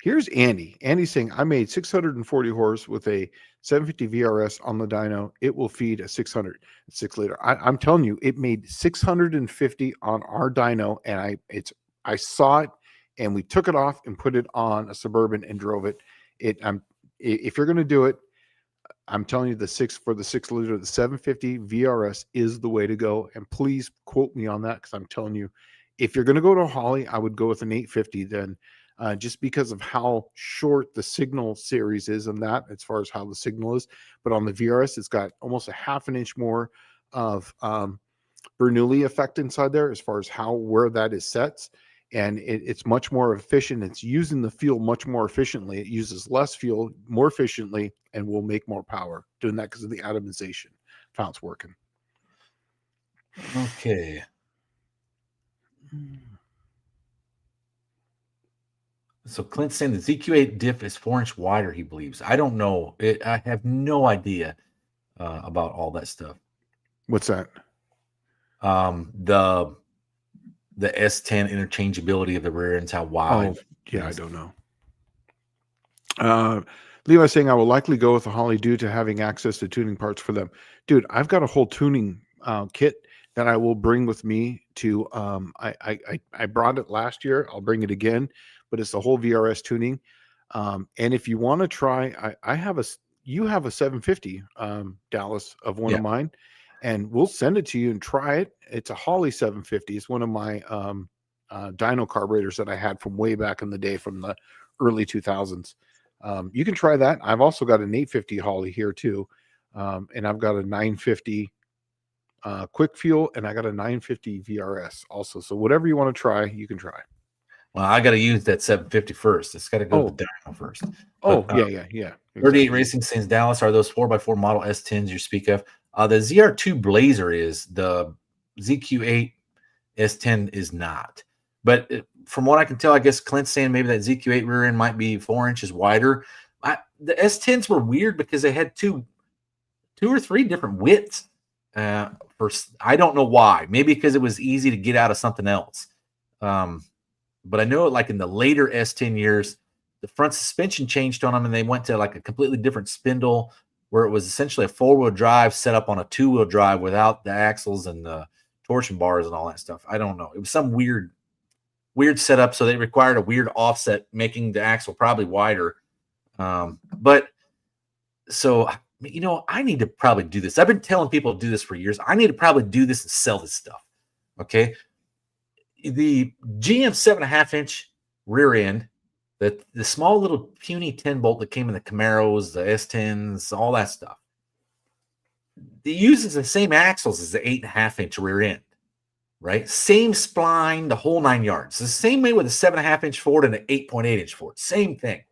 Here's Andy. Andy's saying, I made 640 horse with a 750 VRS on the dyno. It will feed a 600 6-liter. I'm telling you, it made 650 on our dyno, and I saw it, and we took it off and put it on a Suburban and drove it. If you're going to do it, I'm telling you, the 6-liter, the 750 VRS is the way to go. And please quote me on that, because I'm telling you, if you're going to go to a Holley, I would go with an 850 then. Just because of how short the signal series is, and that as far as how the signal is. But on the VRS, it's got almost a half an inch more of Bernoulli effect inside there as far as where that is set. And it's much more efficient. It's using the fuel much more efficiently. It uses less fuel more efficiently and will make more power doing that because of the atomization. How it's working. Okay. So Clint's saying the ZQ8 diff is 4-inch wider, he believes. I don't know. I have no idea about all that stuff. What's that? The S10 interchangeability of the rear ends, how wide. Oh, yeah, I don't know. Levi saying, I will likely go with the Holley due to having access to tuning parts for them. Dude, I've got a whole tuning kit that I will bring with me to, I brought it last year. I'll bring it again, but it's the whole VRS tuning. And if you want to try, you have a 750, Dallas, of one of mine, and we'll send it to you and try it. It's a Holley 750. It's one of my dyno carburetors that I had from way back in the day, from the early 2000s. You can try that. I've also got an 850 Holley here too. And I've got a 950 quick fuel, and I got a 950 VRS also. So whatever you want to try, you can try. Well, I got to use that 750 first. It's got to go to the dyno first. Yeah. Exactly. 38 Racing Scenes Dallas, are those 4x4 model S10s you speak of? The ZR2 Blazer is. The ZQ8 S10 is not. But from what I can tell, I guess Clint's saying maybe that ZQ8 rear end might be 4 inches wider. The S10s were weird because they had two or three different widths. I don't know why. Maybe because it was easy to get out of something else. But I know, like in the later S10 years, the front suspension changed on them, and they went to like a completely different spindle, where it was essentially a 4-wheel drive set up on a 2-wheel drive without the axles and the torsion bars and all that stuff. I don't know. It was some weird setup, so they required a weird offset, making the axle probably wider. But so, I need to probably do this. I've been telling people to do this for years. I need to probably do this and sell this stuff. Okay. The GM 7.5-inch rear end, the small little puny 10-bolt that came in the Camaros, the S10s, all that stuff, it uses the same axles as the 8.5-inch rear end, right? Same spline, the whole 9 yards. The same way with a 7.5-inch Ford and an 8.8-inch Ford. Same thing.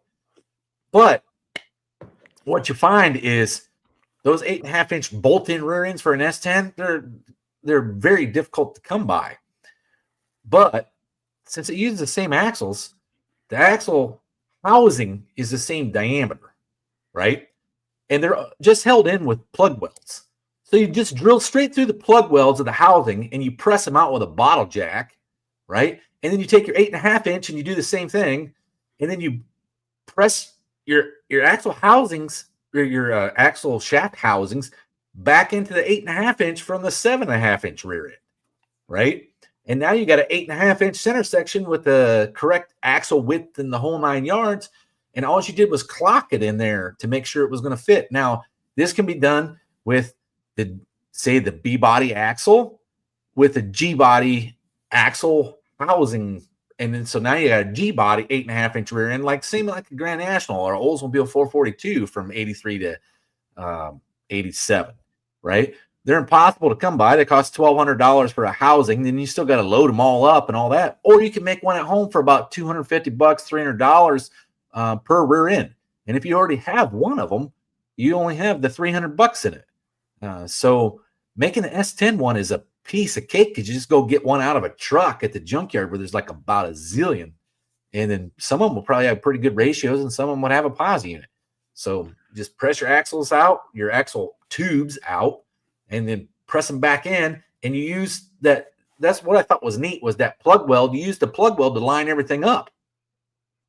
But what you find is those 8.5-inch bolt-in rear ends for an S10, they're very difficult to come by. But since it uses the same axles, the axle housing is the same diameter, right? And they're just held in with plug welds. So you just drill straight through the plug welds of the housing, and you press them out with a bottle jack, right? And then you take your 8.5-inch and you do the same thing, and then you press your axle housings, or your axle shaft housings, back into the 8.5-inch from the 7.5-inch rear end, right? And now you got an 8.5-inch center section with the correct axle width in the whole 9 yards. And all you did was clock it in there to make sure it was going to fit. Now, this can be done with the B-body axle with a G-body axle housing. And then so now you got a G-body 8.5-inch rear end, same like a Grand National or Oldsmobile 442 from 83 to 87, right? They're impossible to come by. They cost $1,200 for a housing. Then you still got to load them all up and all that. Or you can make one at home for about $250, $300 per rear end. And if you already have one of them, you only have the $300 in it. So making the S10 one is a piece of cake, because you just go get one out of a truck at the junkyard where there's like about a zillion. And then some of them will probably have pretty good ratios, and some of them would have a posi unit. So just press your axles out, your axle tubes out, and then press them back in, and you use that. That's what I thought was neat, was that plug weld. You use the plug weld to line everything up.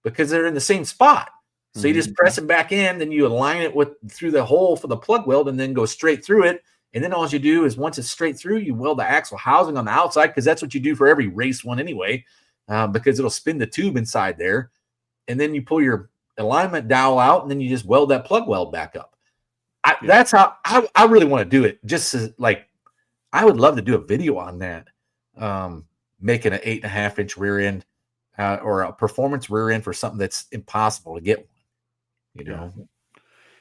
because they're in the same spot. So you just press them back in, then you align it through the hole for the plug weld, and then go straight through it. And then all you do is once it's straight through, you weld the axle housing on the outside, because that's what you do for every race one anyway, because it'll spin the tube inside there. And then you pull your alignment dowel out, and then you just weld that plug weld back up. That's how I really want to do it. Just like, I would love to do a video on that, making an 8.5-inch rear end or a performance rear end for something that's impossible to get one,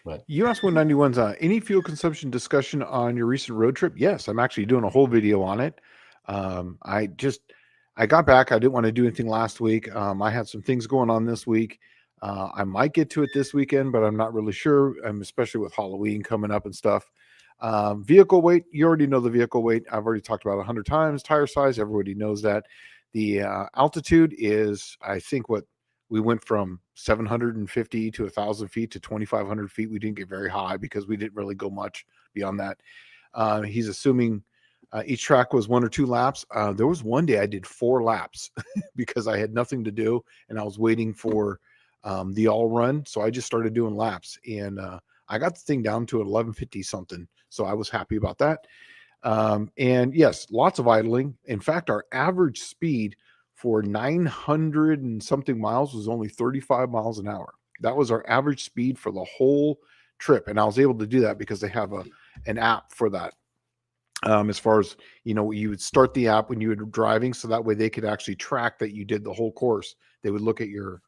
But US 191's any fuel consumption discussion on your recent road trip? Yes, I'm actually doing a whole video on it. I got back. I didn't want to do anything last week. I had some things going on this week. I might get to it this weekend, but I'm not really sure. Especially with Halloween coming up and stuff. Vehicle weight, you already know the vehicle weight. I've already talked about 100 times. Tire size, everybody knows that. The altitude is, I think, what we went from 750 to 1,000 feet to 2,500 feet. We didn't get very high because we didn't really go much beyond that. He's assuming each track was 1 or 2 laps. There was one day I did 4 laps because I had nothing to do and I was waiting for the all run. So I just started doing laps, and I got the thing down to 1150 something. So I was happy about that. And yes, lots of idling. In fact, our average speed for 900 and something miles was only 35 miles an hour. That was our average speed for the whole trip. And I was able to do that because they have an app for that. As far as, you would start the app when you were driving, so that way they could actually track that you did the whole course. They would look at your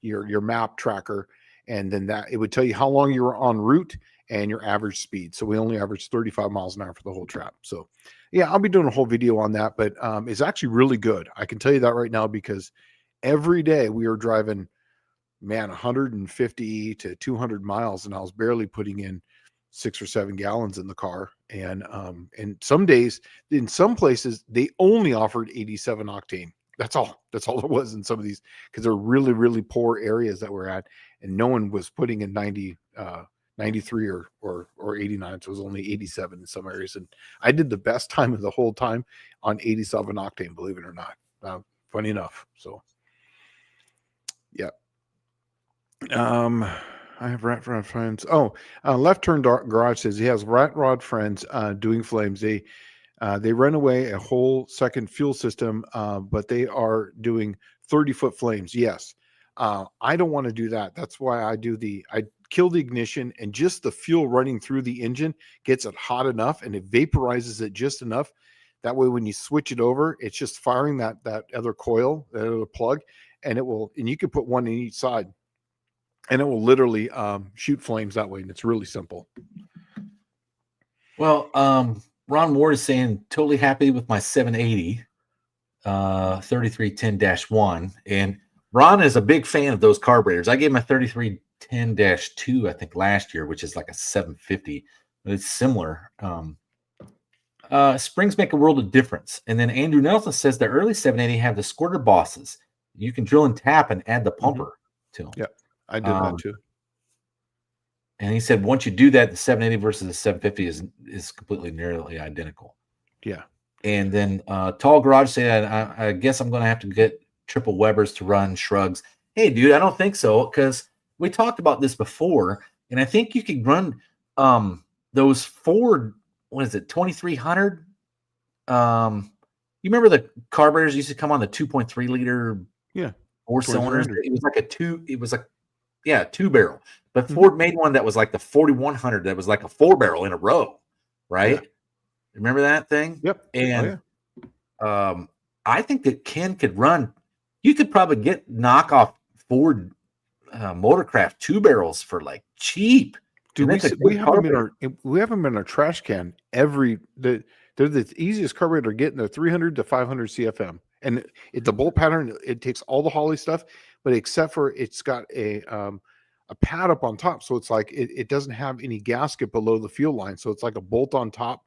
map tracker, and then that it would tell you how long you were en route and your average speed. So we only averaged 35 miles an hour for the whole trip. So yeah, I'll be doing a whole video on that, but it's actually really good. I can tell you that right now, because every day we were driving, 150 to 200 miles, and I was barely putting in 6 or 7 gallons in the car. And some days, in some places, they only offered 87 octane. That's all it was in some of these, because they're really, really poor areas that we're at, and no one was putting in 93 or 89. So it was only 87 in some areas. And I did the best time of the whole time on 87 octane, believe it or not. Funny enough. So yeah. I have Rat Rod friends. Left Turn Garage says he has Rat Rod friends doing flames. They run away a whole second fuel system, but they are doing 30-foot flames. Yes. I don't want to do that. That's why I kill the ignition, and just the fuel running through the engine gets it hot enough, and it vaporizes it just enough. That way, when you switch it over, it's just firing that other coil, that other plug, and you can put one in each side, and it will literally shoot flames that way. And it's really simple. Well, Ron Ward is saying totally happy with my 780 3310-1, and Ron is a big fan of those carburetors. I gave him a 3310-2, I think, last year, which is like a 750, but it's similar. Springs make a world of difference. And then Andrew Nelson says the early 780 have the squirter bosses. You can drill and tap and add the pumper to them. Yeah, I did that too. And he said once you do that, the 780 versus the 750 is completely nearly identical. Yeah. And then Tall Garage said, I guess I'm going to have to get triple Webers to run Shrugs. Hey, dude, I don't think so, because we talked about this before, and I think you could run those Ford, 2300? You remember the carburetors used to come on the 2.3 liter 4 cylinders? It was like a 2 barrel. But Ford made one that was like the 4100 that was like a 4 barrel in a row, right? Yeah. Remember that thing? Yep. And I think that Ken could run. You could probably get knockoff Ford Motorcraft 2 barrels for like cheap. Dude, we have them in our trash can. They're the easiest carburetor to get, in the 300 to 500 CFM. And the bolt pattern, it takes all the Holley stuff, but except for it's got a pad up on top. So it's like it doesn't have any gasket below the fuel line. So it's like a bolt on top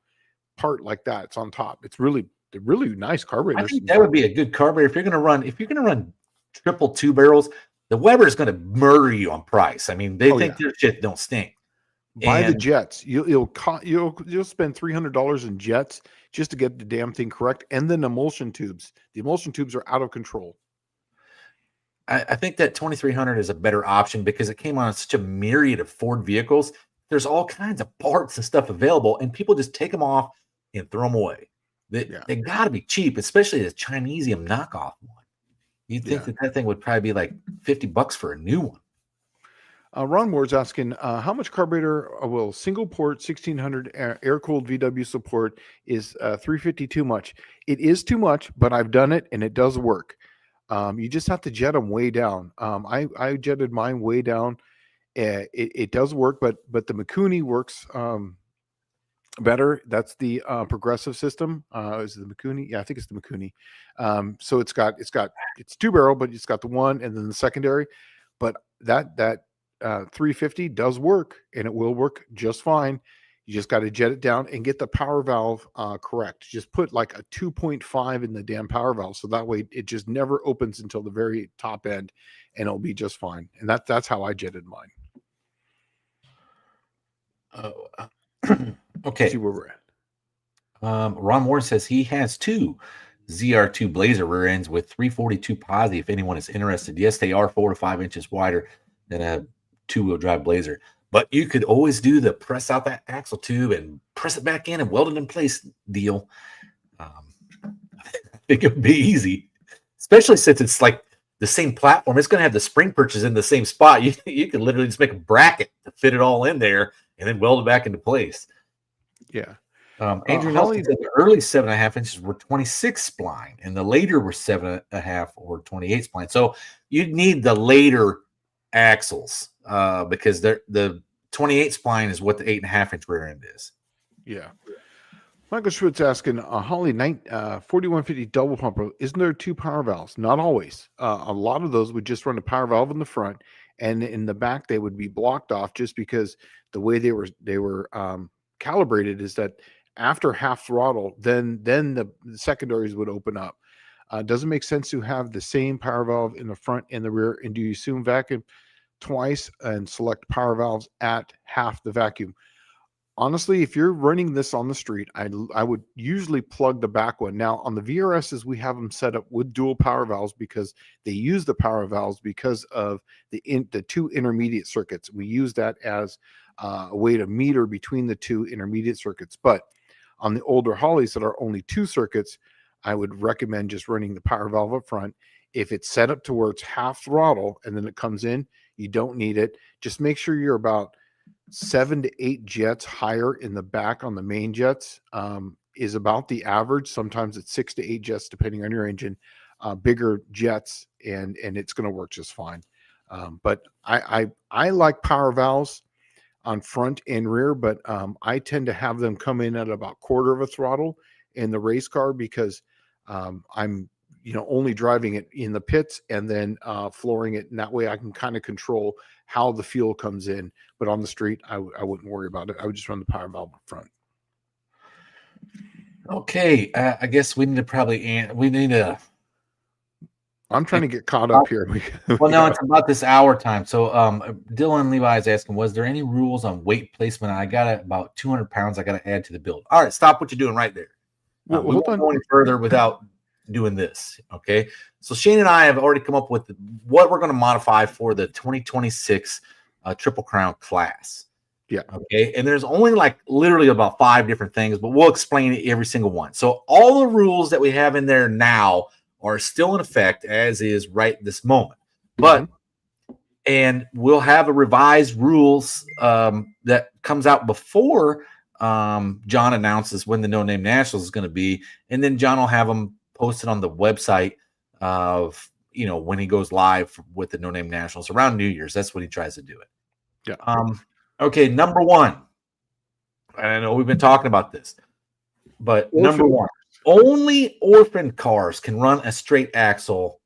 part like that. It's on top. It's really nice carburetor. I think that would be a good carburetor if you're going to run triple 2 barrels. The Weber is going to murder you on price. I mean, they think their shit don't stink. Buy the jets. You'll spend $300 in jets just to get the damn thing correct, and then emulsion tubes. The emulsion tubes are out of control. I think that 2300 is a better option because it came on such a myriad of Ford vehicles. There's all kinds of parts and stuff available, and people just take them off and throw them away. They got to be cheap, especially a Chinesium knockoff one. You'd think that thing would probably be like $50 for a new one. Ron Moore's asking, how much carburetor will single port 1600 air cooled VW support? Is 350 too much? It is too much, but I've done it and it does work. You just have to jet them way down. I jetted mine way down. It does work, but the Mikuni works better. That's the progressive system. Is it the Mikuni? Yeah, I think it's the Mikuni. So it's 2-barrel, but it's got the one and then the secondary. But that 350 does work, and it will work just fine. You just got to jet it down and get the power valve correct. Just put like a 2.5 in the damn power valve, so that way it just never opens until the very top end, and it'll be just fine. And that's how I jetted mine. Okay. Let's see where we're at. Ron Moore says he has 2 ZR2 Blazer rear ends with 342 posi. If anyone is interested, yes, they are 4 to 5 inches wider than a 2-wheel drive Blazer. But you could always do the press out that axle tube and press it back in and weld it in place deal. I think it would be easy, especially since it's like the same platform. It's going to have the spring perches in the same spot. You could literally just make a bracket to fit it all in there and then weld it back into place. Yeah. Andrew Nelson said the early 7.5 inches were 26 spline and the later were 7.5 or 28 spline. So you'd need the later axles because the 28 spline is what the 8.5 inch rear end is. Yeah. Michael Schwitz asking, Holly 4150 double pumper, isn't there 2 power valves? Not always. A lot of those would just run a power valve in the front, and in the back they would be blocked off just because the way they were calibrated is that after half throttle, then the secondaries would open up. Doesn't make sense to have the same power valve in the front and the rear. And do you assume vacuum twice and select power valves at half the vacuum? Honestly, if you're running this on the street, I would usually plug the back one. Now on the VRSs, we have them set up with dual power valves because they use the power valves because of the 2 intermediate circuits. We use that as a way to meter between the 2 intermediate circuits. But on the older Hollys that are only 2 circuits, I would recommend just running the power valve up front. If it's set up to where it's half throttle and then it comes in, you don't need it. Just make sure you're about 7 to 8 jets higher in the back on the main jets is about the average. Sometimes it's 6 to 8 jets depending on your engine, bigger jets, and it's going to work just fine. But I like power valves on front and rear, but I tend to have them come in at about quarter of a throttle in the race car because I'm only driving it in the pits and then flooring it, and that way I can kind of control how the fuel comes in. But on the street, I wouldn't worry about it. I would just run the power valve up front. Okay, I guess we need to I'm trying to get caught up here. Well, no, it's about this hour time. So Dylan Levi is asking, was there any rules on weight placement? I got about 200 pounds I got to add to the build. All right, stop what you're doing right there. We won't go any further without doing this. Okay, so Shane and I have already come up with what we're going to modify for the 2026 Triple Crown class. Yeah. Okay, and there's only like literally about 5 different things, but we'll explain every single one. So all the rules that we have in there now are still in effect as is right this moment. But and we'll have a revised rules that comes out before John announces when the No Name Nationals is going to be, and then John will have them posted on the website of when he goes live with the No Name Nationals around New Year's. That's when he tries to do it. Yeah. Okay, number 1. I know we've been talking about this, but number 1. Only orphan cars can run a straight axle.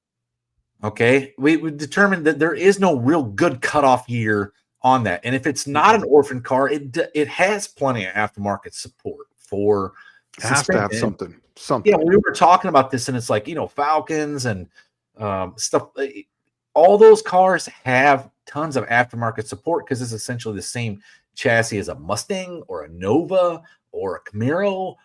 Okay, we determined that there is no real good cutoff year on that, and if it's not an orphan car, it has plenty of aftermarket support for. It has to have something. Yeah, we were talking about this, and it's like Falcons and stuff. All those cars have tons of aftermarket support because it's essentially the same chassis as a Mustang or a Nova or a Camaro.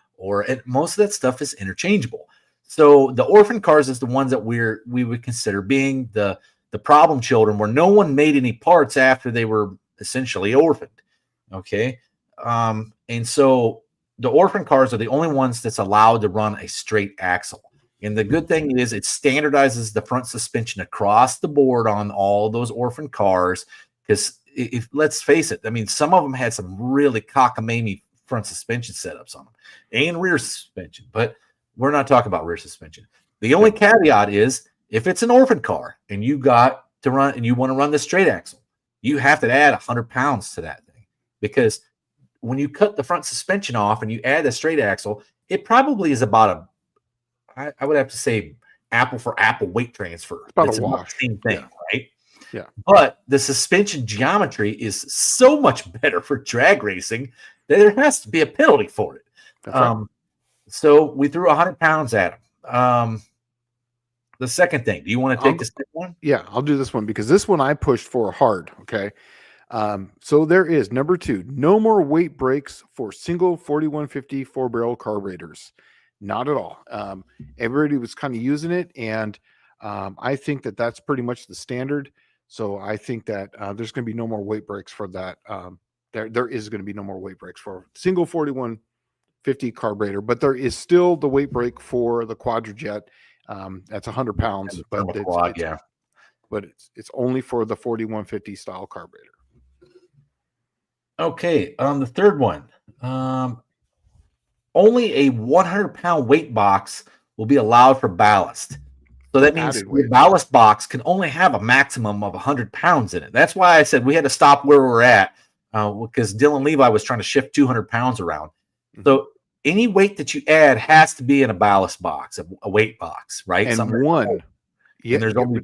And most of that stuff is interchangeable. So the orphan cars is the ones that we would consider being the the problem children, where no one made any parts after they were essentially orphaned. Okay. And so the orphan cars are the only ones that's allowed to run a straight axle. And the good thing is it standardizes the front suspension across the board on all those orphan cars. Because if let's face it, I mean, some of them had some really cockamamie front suspension setups on them and rear suspension, but we're not talking about rear suspension. The only caveat is if it's an orphan car and you got to run and you want to run the straight axle, you have to add 100 pounds to that thing, because when you cut the front suspension off and you add the straight axle, it probably is about I would have to say apple for apple weight transfer. It's about a wash. Same thing, right? Yeah. But the suspension geometry is so much better for drag racing that there has to be a penalty for it. Right. So we threw 100 pounds at him. The second thing, do you want to take the second one? Yeah, I'll do this one because this one I pushed for hard. Okay. So there is number 2, no more weight breaks for single 4150 4-barrel carburetors. Not at all. Everybody was kind of using it, and I think that that's pretty much the standard. So I think that there's going to be no more weight breaks for that. There is going to be no more weight breaks for single 4150 carburetor, but there is still the weight break for the Quadrajet. That's 100 pounds, but it's only for the 4150 style carburetor. Okay, the third one, only a 100-pound weight box will be allowed for ballast. So that means the ballast box can only have a maximum of 100 pounds in it. That's why I said we had to stop where we're at, because Dylan Levi was trying to shift 200 pounds around. So any weight that you add has to be in a ballast box, a weight box, right? And there's only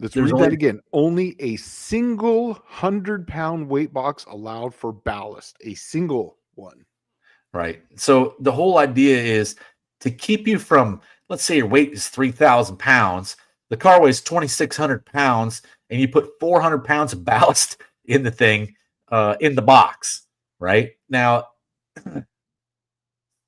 Let's read that again. Only a single 100-pound weight box allowed for ballast. A single one. Right. So the whole idea is to keep you from, let's say your weight is 3,000 pounds. The car weighs 2,600 pounds, and you put 400 pounds of ballast in the thing, in the box. Right. Now,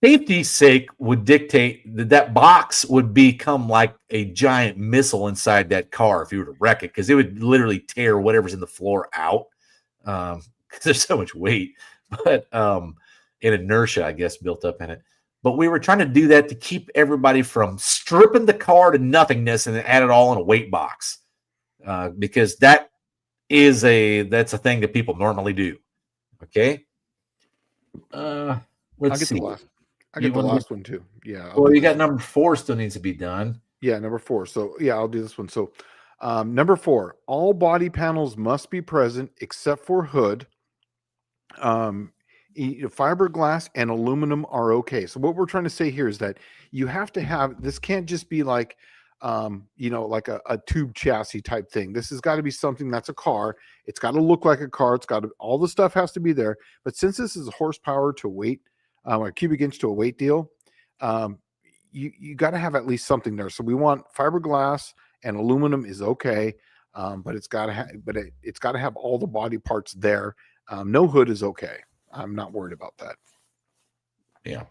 safety's sake would dictate that box would become like a giant missile inside that car if you were to wreck it, because it would literally tear whatever's in the floor out, because there's so much weight, but in inertia, I guess, built up in it. But we were trying to do that to keep everybody from stripping the car to nothingness and then add it all in a weight box, because that's a thing that people normally do. Okay. Let's see. I get the last one too. Yeah. Well, you got number 4 still needs to be done. Yeah, number 4. So yeah, I'll do this one. So number 4, all body panels must be present except for hood. Fiberglass and aluminum are okay. So what we're trying to say here is that you have to have, this can't just be like, like a tube chassis type thing. This has got to be something that's a car. It's got to look like a car. It's got to, all the stuff has to be there. But since this is horsepower to weight, or cubic inch to a weight deal, you got to have at least something there. So we want fiberglass and aluminum is okay, but it's got to have all the body parts there. No hood is okay. I'm not worried about that. Yeah.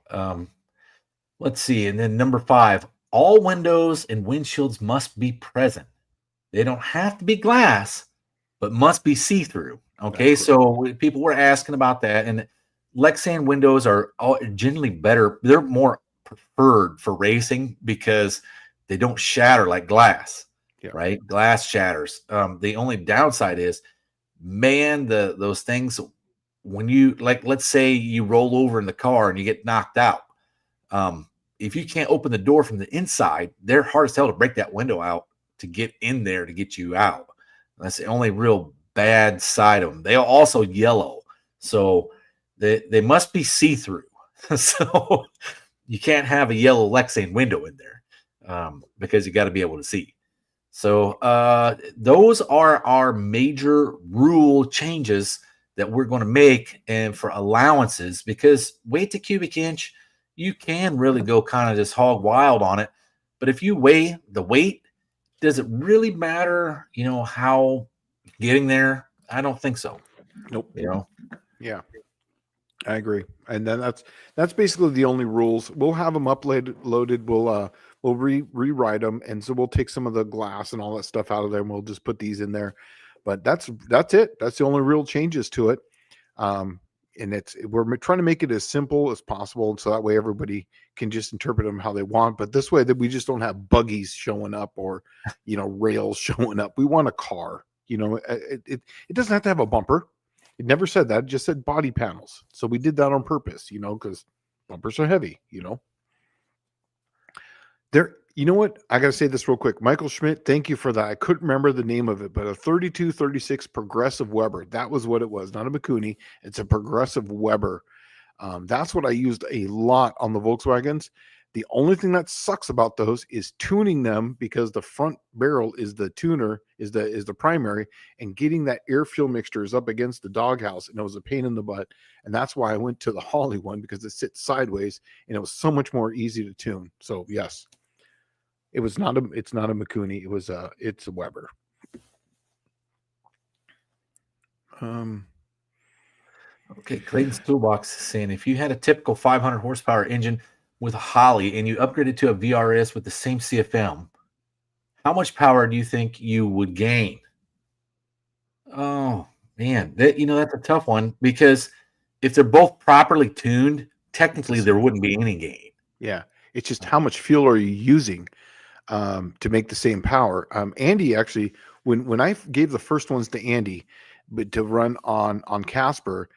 Let's see. And then number 5, all windows and windshields must be present. They don't have to be glass, but must be see-through. Okay. So people were asking about that, and Lexan windows are generally better. They're more preferred for racing because they don't shatter like glass, right? Glass shatters. The only downside is, man, those things, when you, like, let's say you roll over in the car and you get knocked out. If you can't open the door from the inside, they're hard as hell to break that window out to get in there to get you out. That's the only real bad side of them. They are also yellow. So they must be see-through. So you can't have a yellow Lexan window in there, because you got to be able to see. So those are our major rule changes that we're going to make, and for allowances, because weight to cubic inch, you can really go kind of just hog wild on it. But if you weigh the weight, does it really matter, how getting there? I don't think so. Nope. Yeah. I agree. And then that's basically the only rules. We'll have them loaded. We'll we'll rewrite them, and so we'll take some of the glass and all that stuff out of there, and we'll just put these in there. But that's it. That's the only real changes to it. And we're trying to make it as simple as possible, so that way everybody can just interpret them how they want. But this way, that we just don't have buggies showing up or rails showing up. We want a car. It doesn't have to have a bumper. It never said that. It just said body panels. So we did that on purpose, because bumpers are heavy. There, you know what? I got to say this real quick. Michael Schmidt, thank you for that. I couldn't remember the name of it, but a 3236 Progressive Weber. That was what it was. Not a Mikuni. It's a Progressive Weber. That's what I used a lot on the Volkswagens. The only thing that sucks about those is tuning them, because the front barrel is the tuner, is the primary, and getting that air fuel mixture is up against the doghouse, and it was a pain in the butt. And that's why I went to the Holly one, because it sits sideways and it was so much more easy to tune. So yes. It's not a Mikuni. It's a Weber. Okay, Clayton's Toolbox is saying, if you had a typical 500 horsepower engine with a Holly and you upgraded to a VRS with the same CFM, how much power do you think you would gain? Oh man, that's a tough one, because if they're both properly tuned, technically there wouldn't be any gain. Yeah, it's just how much fuel are you using to make the same power. Andy actually, when I gave the first ones to Andy, but to run on Casper,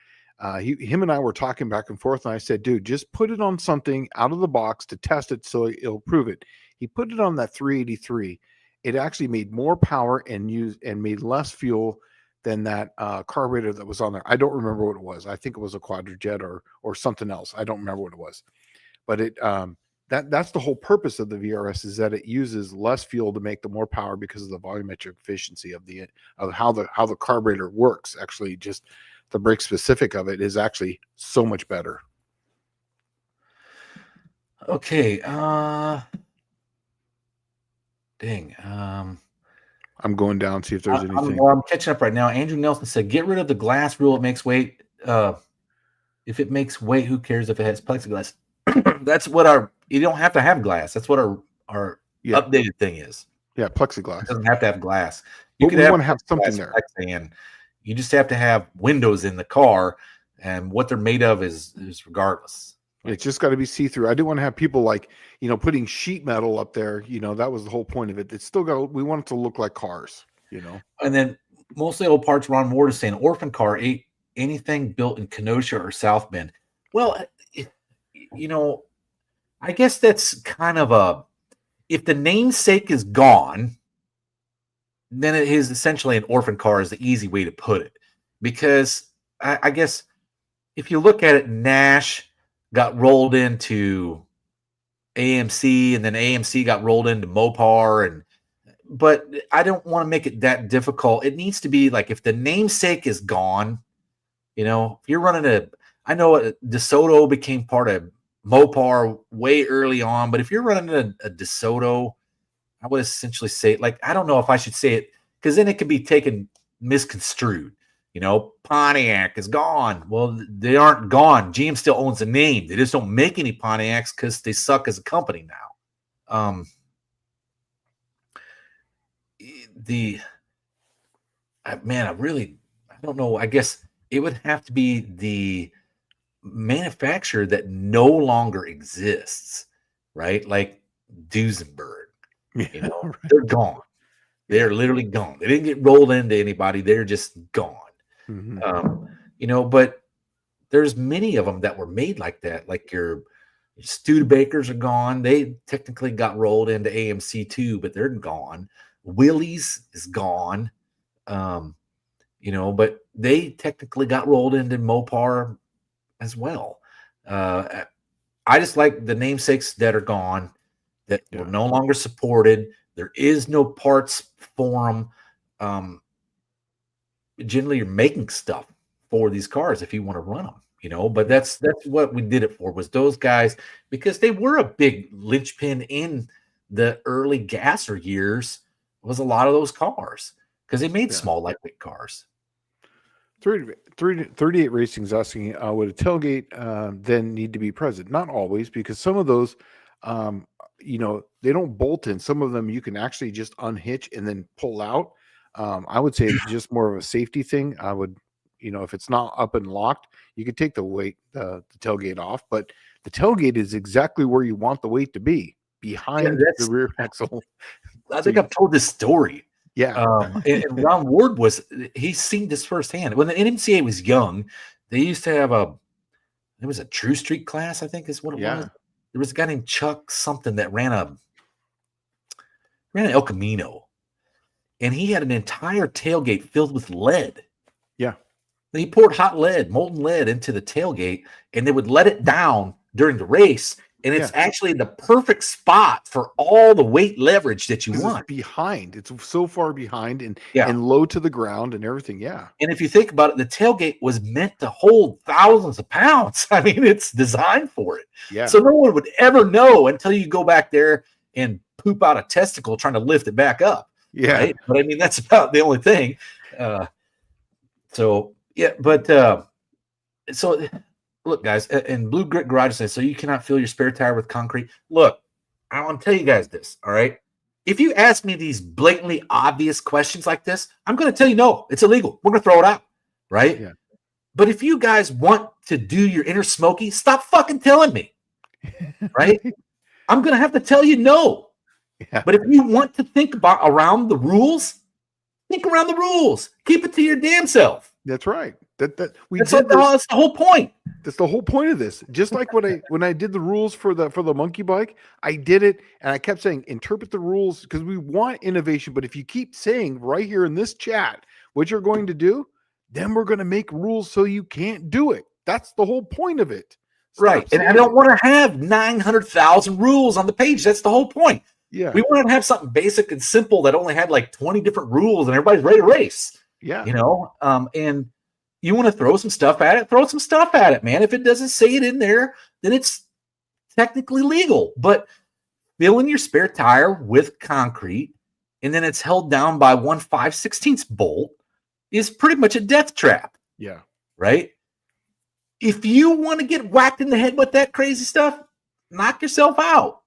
him and I were talking back and forth, and I said, dude, just put it on something out of the box to test it so it'll prove it. He put it on that 383. It actually made more power and made less fuel than that carburetor that was on there. I don't remember what it was. I think it was a Quadrajet or something else. I don't remember what it was, but it that's the whole purpose of the VRS, is that it uses less fuel to make the more power, because of the volumetric efficiency of how the carburetor works. Actually, just the brake specific of it is actually so much better. Okay. Dang. I'm going down, see if there's anything. I'm catching up right now. Andrew Nelson said, get rid of the glass rule. It makes weight. If it makes weight, who cares if it has plexiglass? That's what you don't have to have glass. That's what our updated thing is. Yeah, plexiglass. It doesn't have to have glass. You could want to have something there. And you just have to have windows in the car, and what they're made of is regardless. It's just got to be see-through. I didn't want to have people putting sheet metal up there. That was the whole point of it. It's still we want it to look like cars, And then mostly old parts, Ron Ward is saying, orphan car, anything built in Kenosha or South Bend. Well, I guess that's kind of if the namesake is gone, then it is essentially an orphan car, is the easy way to put it. Because I guess if you look at it, Nash got rolled into AMC, and then AMC got rolled into Mopar, but I don't want to make it that difficult. It needs to be like, if the namesake is gone, if you're running I know DeSoto became part of Mopar way early on, but if you're running a DeSoto, I would essentially say, I don't know if I should say it, because then it could be taken misconstrued. Pontiac is gone. Well, they aren't gone. GM still owns the name. They just don't make any Pontiacs because they suck as a company now. I don't know. I guess it would have to be the manufacturer that no longer exists, right? Like Duesenberg, right. They're gone. They're literally gone. They didn't get rolled into anybody. They're just gone. Mm-hmm. But there's many of them that were made like that. Like your Studebakers are gone. They technically got rolled into AMC too, but they're gone. Willys is gone. But they technically got rolled into Mopar as well. I just like the namesakes that are gone, that were no longer supported. There is no parts for them. Generally, you're making stuff for these cars if you want to run them, but that's what we did it for, was those guys, because they were a big linchpin in the early Gasser years, was a lot of those cars, because they made small, lightweight cars. 38 Racing's asking, would a tailgate then need to be present? Not always, because some of those they don't bolt in. Some of them you can actually just unhitch and then pull out. I would say it's just more of a safety thing. I would, if it's not up and locked, you could take the tailgate off, but the tailgate is exactly where you want the weight to be, behind the rear axle. I think I've told this story. Yeah. And Ron Ward he's seen this firsthand. When the NMCA was young, they used to have it was a True Street class, I think is what it was. There was a guy named Chuck something that ran an El Camino, and he had an entire tailgate filled with lead. Yeah. He poured molten lead into the tailgate, and they would let it down during the race. And it's actually the perfect spot for all the weight leverage that you want. It's behind. It's so far behind and low to the ground and everything. Yeah. And if you think about it, the tailgate was meant to hold thousands of pounds. I mean, it's designed for it. Yeah. So no one would ever know until you go back there and poop out a testicle trying to lift it back up. Yeah. Right? But I mean, that's about the only thing. So look, guys, and Blue Grit Garage says, so you cannot fill your spare tire with concrete. Look, I want to tell you guys this, all right? If you ask me these blatantly obvious questions like this, I'm going to tell you, no, it's illegal. We're going to throw it out, right? Yeah. But if you guys want to do your inner Smoky, stop fucking telling me, right? I'm going to have to tell you no. Yeah. But if you want to think around the rules, think around the rules. Keep it to your damn self. That's right. That's the whole point. That's the whole point of this. Just like when I did the rules for the monkey bike, I did it and I kept saying interpret the rules because we want innovation. But if you keep saying right here in this chat what you're going to do, then we're going to make rules so you can't do it. That's the whole point of it. Right. And I don't want to have 900,000 rules on the page. That's the whole point. Yeah. We want to have something basic and simple that only had like 20 different rules and everybody's ready to race. Yeah. And you want to throw some stuff at it, man. If it doesn't say it in there, then it's technically legal. But filling your spare tire with concrete and then it's held down by 1 5/16 bolt is pretty much a death trap. Yeah. Right? If you want to get whacked in the head with that crazy stuff, knock yourself out.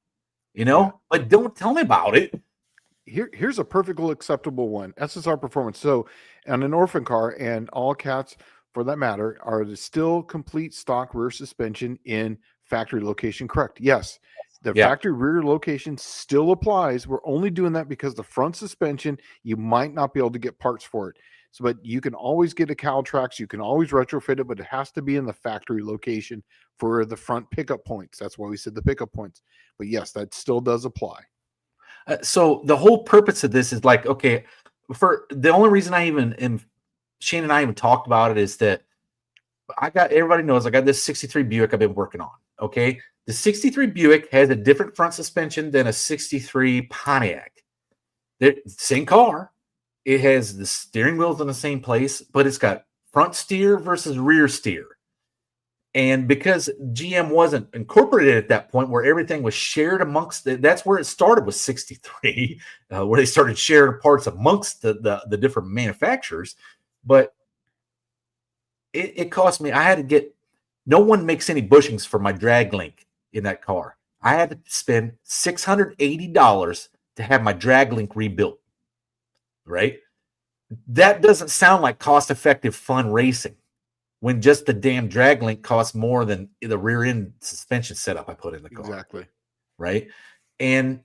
But don't tell me about it. Here's a perfectly acceptable one. SSR Performance. So on an orphan car, and all cats for that matter, are the still complete stock rear suspension in factory location correct? Yes. The factory rear location still applies. We're only doing that because the front suspension, you might not be able to get parts for it. So, but you can always get a Caltrax. You can always retrofit it, but it has to be in the factory location for the front pickup points. That's why we said the pickup points. But yes, that still does apply. So the whole purpose of this is like, okay, for the only reason Shane and I even talked about it is that everybody knows I got this 63 Buick I've been working on. Okay. The 63 Buick has a different front suspension than a 63 Pontiac. Same car. It has the steering wheels in the same place, but it's got front steer versus rear steer. And because GM wasn't incorporated at that point where everything was shared that's where it started with 63, where they started sharing parts amongst the different manufacturers. But it cost me, no one makes any bushings for my drag link in that car. I had to spend $680 to have my drag link rebuilt. Right? That doesn't sound like cost-effective fun racing when just the damn drag link costs more than the rear end suspension setup I put in the car. Exactly. Right. And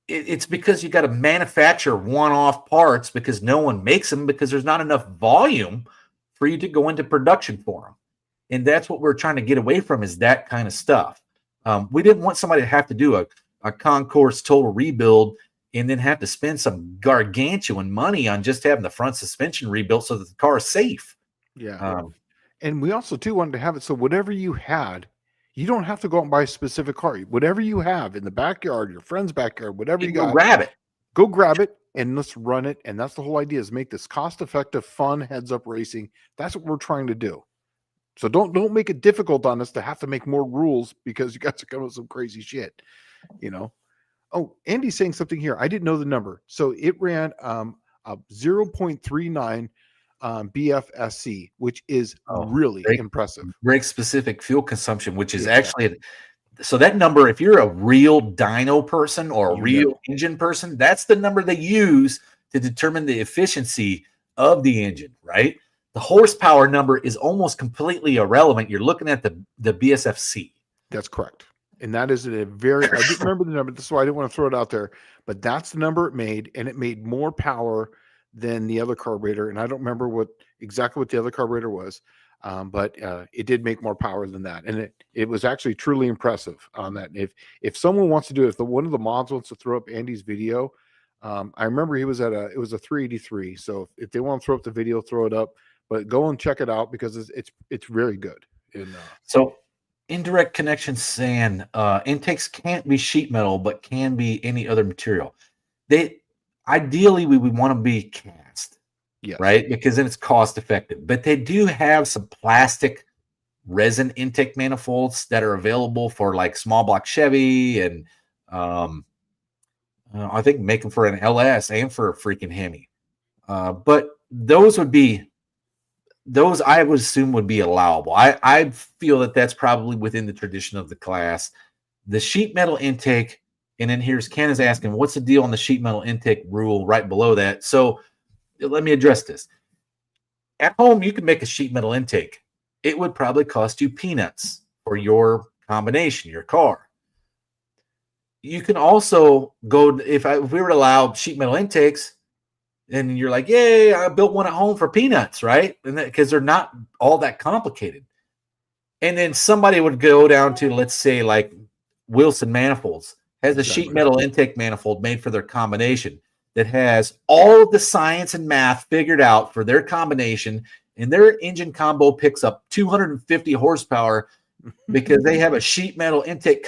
it's because you got to manufacture one-off parts because no one makes them because there's not enough volume for you to go into production for them. And that's what we're trying to get away from is that kind of stuff. We didn't want somebody to have to do a concourse total rebuild and then have to spend some gargantuan money on just having the front suspension rebuilt so that the car is safe. Yeah. And we also too wanted to have it so whatever you had, you don't have to go out and buy a specific car. Whatever you have in the backyard, your friend's backyard, whatever you got, go grab it and let's run it. And that's the whole idea, is make this cost-effective, fun heads-up racing. That's what we're trying to do. So don't make it difficult on us to have to make more rules because you guys are coming with some crazy shit, Oh, Andy's saying something here. I didn't know the number. So it ran a 0.39 BFSC, which is really impressive. Brake specific fuel consumption, which is actually So that number, if you're a real dyno person or a You real know. engine person, that's the number they use to determine the efficiency of the engine, right? The horsepower number is almost completely irrelevant. You're looking at the BSFC. That's correct. And that is a very, I didn't remember the number. This is why I didn't want to throw it out there, but that's the number it made. And it made more power than the other carburetor. And I don't remember exactly what the other carburetor was. But it did make more power than that. And it was actually truly impressive on that. If someone wants to do it, if one of the mods wants to throw up Andy's video, I remember he was it was a 383. So if they want to throw up the video, throw it up, but go and check it out because it's very good. And, so indirect connection saying intakes can't be sheet metal, but can be any other material. Ideally we would want to be cast, yes. right? Because then it's cost effective. But they do have some plastic resin intake manifolds that are available for like small block Chevy, and I think make them for an LS and for a freaking Hemi. But those I would assume would be allowable. I feel that that's probably within the tradition of the class. The sheet metal intake, and then here's Ken is asking, what's the deal on the sheet metal intake rule right below that? So let me address this. At home, you can make a sheet metal intake. It would probably cost you peanuts for your combination, your car. You can also go, if we were to allow sheet metal intakes, and you're like, yay, I built one at home for peanuts, right? And because they're not all that complicated. And then somebody would go down to, let's say, like Wilson Manifolds has a sheet metal intake manifold made for their combination that has all of the science and math figured out for their combination, and their engine combo picks up 250 horsepower because they have a sheet metal intake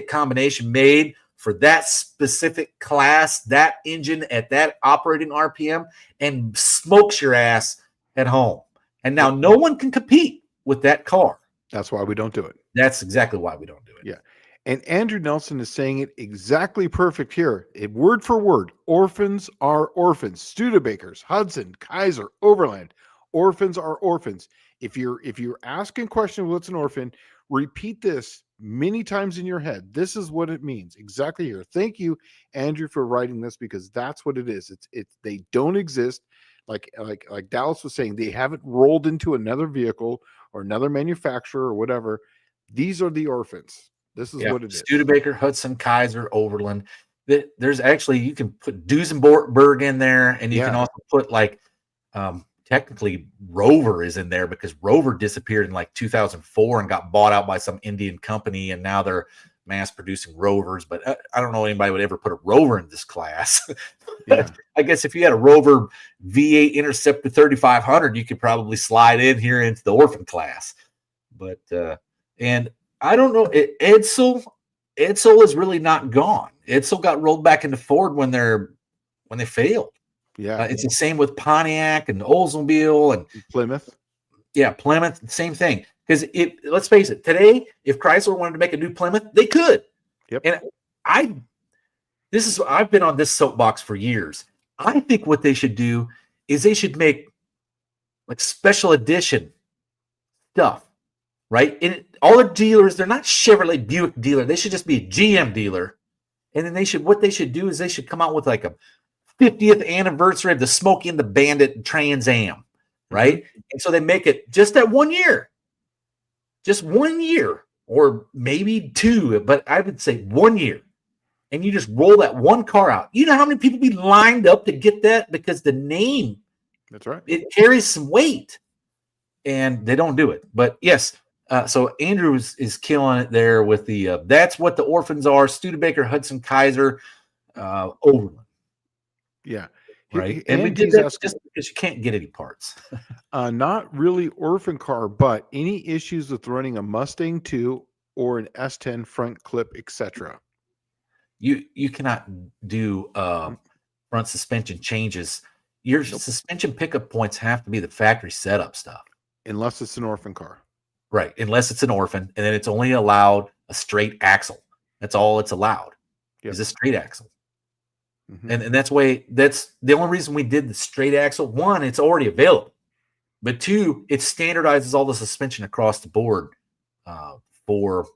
combination made for that specific class, that engine at that operating RPM, and smokes your ass at home. And now no one can compete with that car. That's why we don't do it. That's exactly why we don't do it. Yeah. And Andrew Nelson is saying it exactly perfect here. Word for word. Orphans are orphans. Studebakers, Hudson, Kaiser, Overland. Orphans are orphans. If you're asking questions, what's an orphan, repeat this many times in your head. This is what it means exactly here. Thank you, Andrew, for writing this, because that's what it is. It's they don't exist. Like Dallas was saying, they haven't rolled into another vehicle or another manufacturer or whatever. These are the orphans. This is what it is. Studebaker, Hudson, Kaiser, Overland. There's actually, you can put Duesenberg in there, and you can also put like technically Rover is in there, because Rover disappeared in like 2004 and got bought out by some Indian company, and now they're mass producing Rovers. But I don't know anybody would ever put a Rover in this class. I guess if you had a Rover V8 Interceptor 3500, you could probably slide in here into the orphan class. But and I don't know, Edsel is really not gone. Edsel got rolled back into Ford when they failed. Yeah, it's the same with Pontiac and Oldsmobile and Plymouth. Yeah, Plymouth, same thing. Because let's face it, today, if Chrysler wanted to make a new Plymouth, they could. Yep. And I've been on this soapbox for years. I think what they should do is they should make like special edition stuff, right? And all the dealers, they're not Chevrolet Buick dealer. They should just be a GM dealer. And then what they should do is they should come out with like a 50th anniversary of the Smokey and the Bandit Trans Am, right? And so they make it just that 1 year. Just 1 year, or maybe two, but I would say 1 year. And you just roll that one car out. You know how many people be lined up to get that? Because the name, that's right, it carries some weight. And they don't do it. But yes, so Andrew is killing it there with the that's what the orphans are: Studebaker, Hudson, Kaiser, Overland. Yeah. Right. And we did that just because you can't get any parts. Not really orphan car, but any issues with running a Mustang 2 or an S10 front clip, etc. You cannot do front suspension changes. Your suspension pickup points have to be the factory setup stuff. Unless it's an orphan car. Right. Unless it's an orphan, and then it's only allowed a straight axle. That's all it's allowed. Is a straight axle. And that's the only reason we did the straight axle. One, it's already available, but two, it standardizes all the suspension across the board for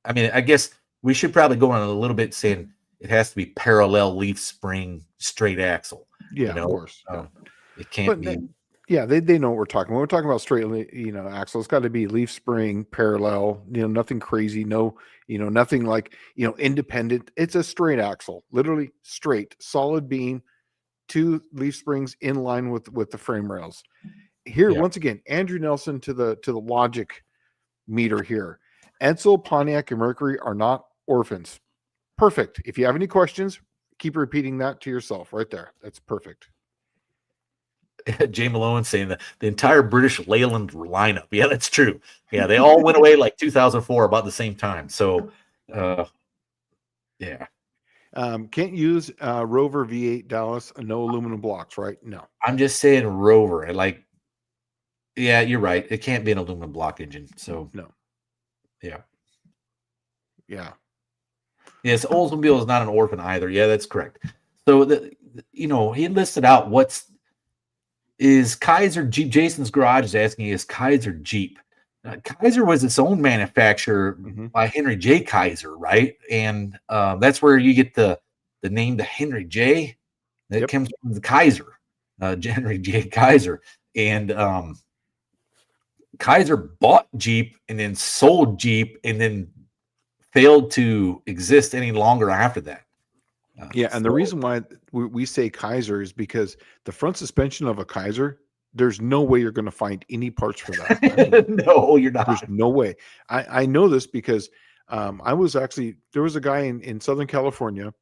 I mean, I guess we should probably go on a little bit saying it has to be parallel leaf spring straight axle. Yeah, of course. Yeah. It can't But be. yeah, they know what we're talking. When we're talking about straight, axle, it's got to be leaf spring parallel. Nothing crazy. No, nothing like independent. It's a straight axle, literally straight, solid beam, 2 leaf springs in line with the frame rails. Here, once again, Andrew Nelson to the logic meter here. Edsel, Pontiac, and Mercury are not orphans. Perfect. If you have any questions, keep repeating that to yourself right there. That's perfect. Jay Malone saying that the entire British Leyland lineup. Yeah, that's true. Yeah, they all went away like 2004 about the same time. So, yeah. Can't use Rover V8 Dallas, no aluminum blocks, right? No. I'm just saying Rover. Yeah, you're right. It can't be an aluminum block engine. So, no. Yeah. Yeah. Yes, Oldsmobile is not an orphan either. Yeah, that's correct. So, he listed out is Kaiser Jeep. Jason's Garage is asking, is Kaiser Jeep? Kaiser was its own manufacturer by Henry J. Kaiser, right? And that's where you get the name, the Henry J. That comes from the Kaiser, Henry J. Kaiser. And Kaiser bought Jeep and then sold Jeep and then failed to exist any longer after that. And the reason why we say Kaiser is because the front suspension of a Kaiser, there's no way you're going to find any parts for that. No, you're not. There's no way. I know this because there was a guy in Southern California,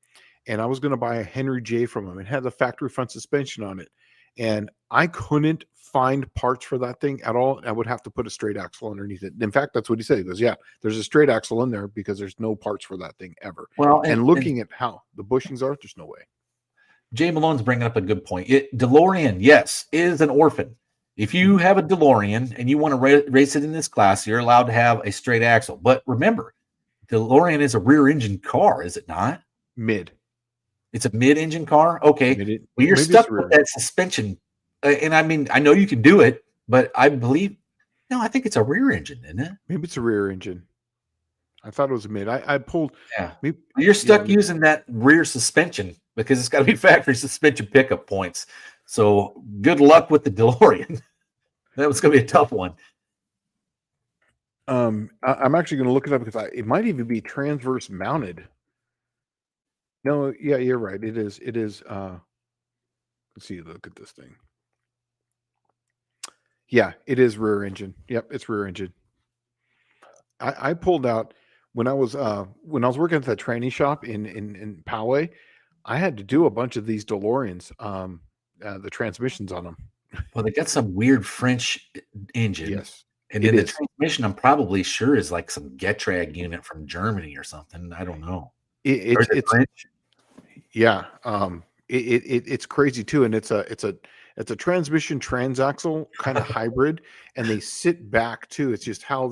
and I was going to buy a Henry J from him. It had the factory front suspension on it, and I couldn't find parts for that thing at all. I would have to put a straight axle underneath it. In fact, that's what he said. He goes, yeah, there's a straight axle in there because there's no parts for that thing ever. Well, and looking at how the bushings are, there's no way. Jay Malone's bringing up a good point. DeLorean, yes, is an orphan. If you have a DeLorean and you want to race it in this class, you're allowed to have a straight axle. But remember, DeLorean is a rear engine car, is it not? Mid. It's a mid-engine car? Okay. Well, you're stuck with that suspension. And I mean, I know you can do it, but I think it's a rear engine, isn't it? Maybe it's a rear engine. I thought it was a mid. I pulled. Yeah. You're stuck using that rear suspension because it's got to be factory suspension pickup points. So good luck with the DeLorean. That was going to be a tough one. I'm actually going to look it up because it might even be transverse mounted. No, yeah, you're right. It is. Let's see. Look at this thing. Yeah, it is rear engine. Yep, it's rear engine. I pulled out when I was working at that tranny shop in Poway. I had to do a bunch of these DeLoreans, the transmissions on them. Well, they got some weird French engine. Yes. And then the transmission, I'm probably sure, is like some Getrag unit from Germany or something. I don't know. It's French? Yeah. It's crazy too, and it's a transmission transaxle kind of hybrid, and they sit back too. It's just how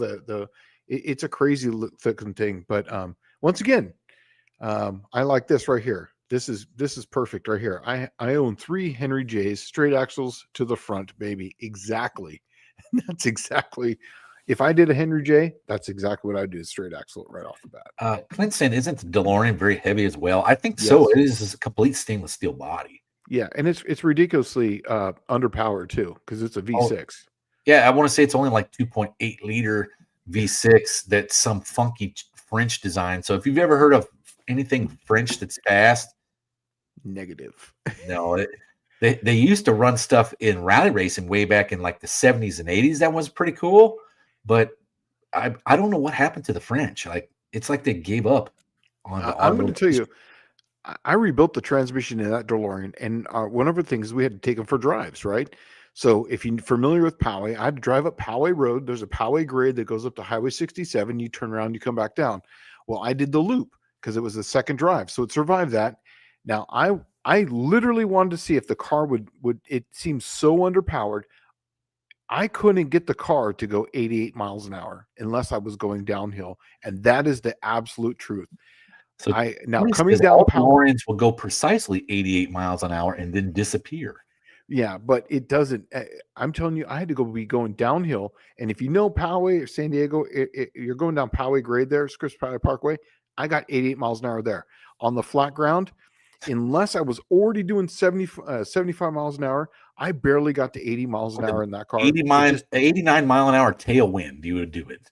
it's a crazy looking thing. But once again, I like this right here. This is perfect right here. I own 3 Henry J's, straight axles to the front, baby. Exactly. That's exactly. If I did a Henry J, that's exactly what I'd do, straight axle right off the bat. Clint said, isn't the DeLorean very heavy as well? I think so. It is a complete stainless steel body. Yeah, and it's ridiculously underpowered too because it's a V6. Yeah, I want to say it's only like 2.8 liter V6. That's some funky French design. So if you've ever heard of anything French that's fast, negative. No, they used to run stuff in rally racing way back in like the 70s and 80s. That was pretty cool, but I don't know what happened to the French. Like it's like they gave up on. I'm going to tell you. I rebuilt the transmission in that DeLorean, and one of the things we had to take them for drives, right? So if you're familiar with Poway, I had to drive up Poway Road. There's a Poway grade that goes up to Highway 67. You turn around, you come back down. Well, I did the loop because it was the second drive, so it survived that. Now, I literally wanted to see if the car would. It seems so underpowered. I couldn't get the car to go 88 miles an hour unless I was going downhill, and that is the absolute truth. So now coming down, DeLoreans will go precisely 88 miles an hour and then disappear. Yeah, but it doesn't. I'm telling you, I had to be going downhill. And if you know Poway or San Diego, you're going down Poway grade there, Scripps Poway Parkway. I got 88 miles an hour there on the flat ground. Unless I was already doing 75 miles an hour, I barely got to 80 miles an hour in that car. 89 mile an hour tailwind, you would do it.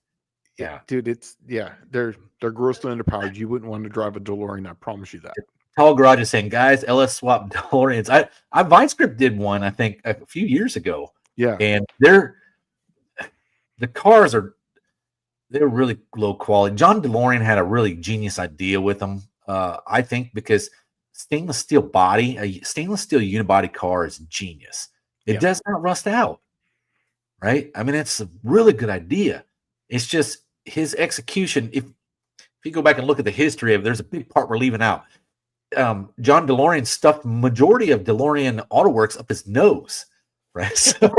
Yeah, dude, they're grossly underpowered. You wouldn't want to drive a DeLorean. I promise you that. Tall Garage is saying, guys, LS swap DeLoreans. I VineScript did one, I think, a few years ago. Yeah, and the cars they're really low quality. John DeLorean had a really genius idea with them, I think, because stainless steel body, a stainless steel unibody car is genius. It does not rust out, right? I mean, it's a really good idea. It's just his execution. If you go back and look at the history of it, there's a big part we're leaving out. John DeLorean stuffed majority of DeLorean Autoworks up his nose, right? So,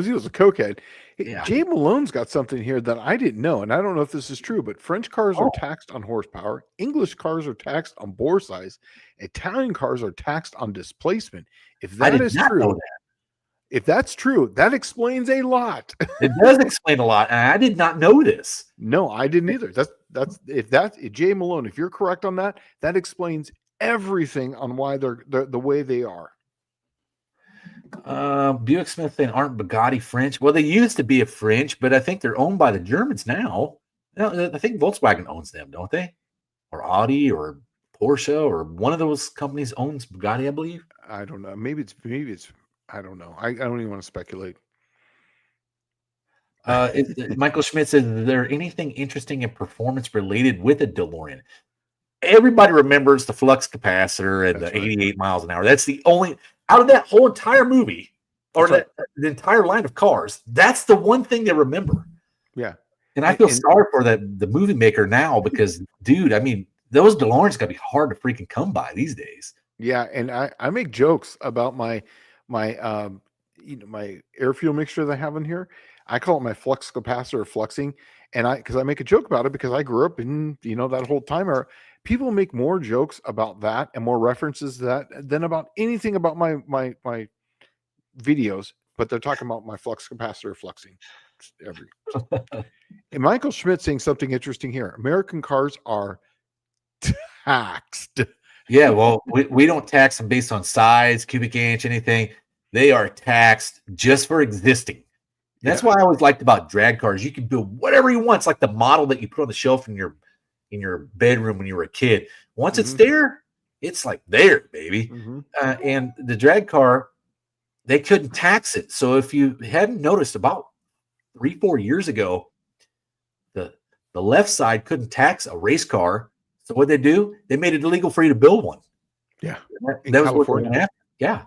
he was a cokehead. Yeah. Jay Malone's got something here that I didn't know, and I don't know if this is true, but French cars are taxed on horsepower. English cars are taxed on bore size. Italian cars are taxed on displacement. If that is true, if that's true, that explains a lot. It does explain a lot, and I did not know this. No, I didn't either. If Jay Malone, if you're correct on that, that explains everything on why they're the way they are. Buick Smith saying, aren't Bugatti French? Well, they used to be a French, but I think they're owned by the Germans now. I think Volkswagen owns them, don't they? Or Audi or Porsche or one of those companies owns Bugatti, I believe. I don't know. Maybe it's I don't know. I don't even want to speculate. Michael Schmidt says, is there anything interesting and performance related with a DeLorean? Everybody remembers the flux capacitor and the 88 miles an hour. That's the only, out of that whole entire movie, or the entire line of cars, that's the one thing they remember. Yeah. And I feel sorry for the movie maker now because, dude, I mean, those DeLoreans got to be hard to freaking come by these days. Yeah, and I make jokes about my air fuel mixture that I have in here. I call it my flux capacitor or fluxing, and because I make a joke about it because I grew up in that whole time era. People make more jokes about that and more references to that than about anything about my videos, but they're talking about my flux capacitor fluxing. And Michael Schmidt saying something interesting here. American cars are taxed. Yeah, well, we don't tax them based on size, cubic inch, anything. They are taxed just for existing. That's why I always liked about drag cars. You can build whatever you want. It's like the model that you put on the shelf in your bedroom when you were a kid. Once it's there, it's like there, baby. And the drag car, they couldn't tax it. So if you hadn't noticed, about 3-4 years ago, the left side couldn't tax a race car. So what they do? They made it illegal for you to build one. Yeah, that was California. Yeah.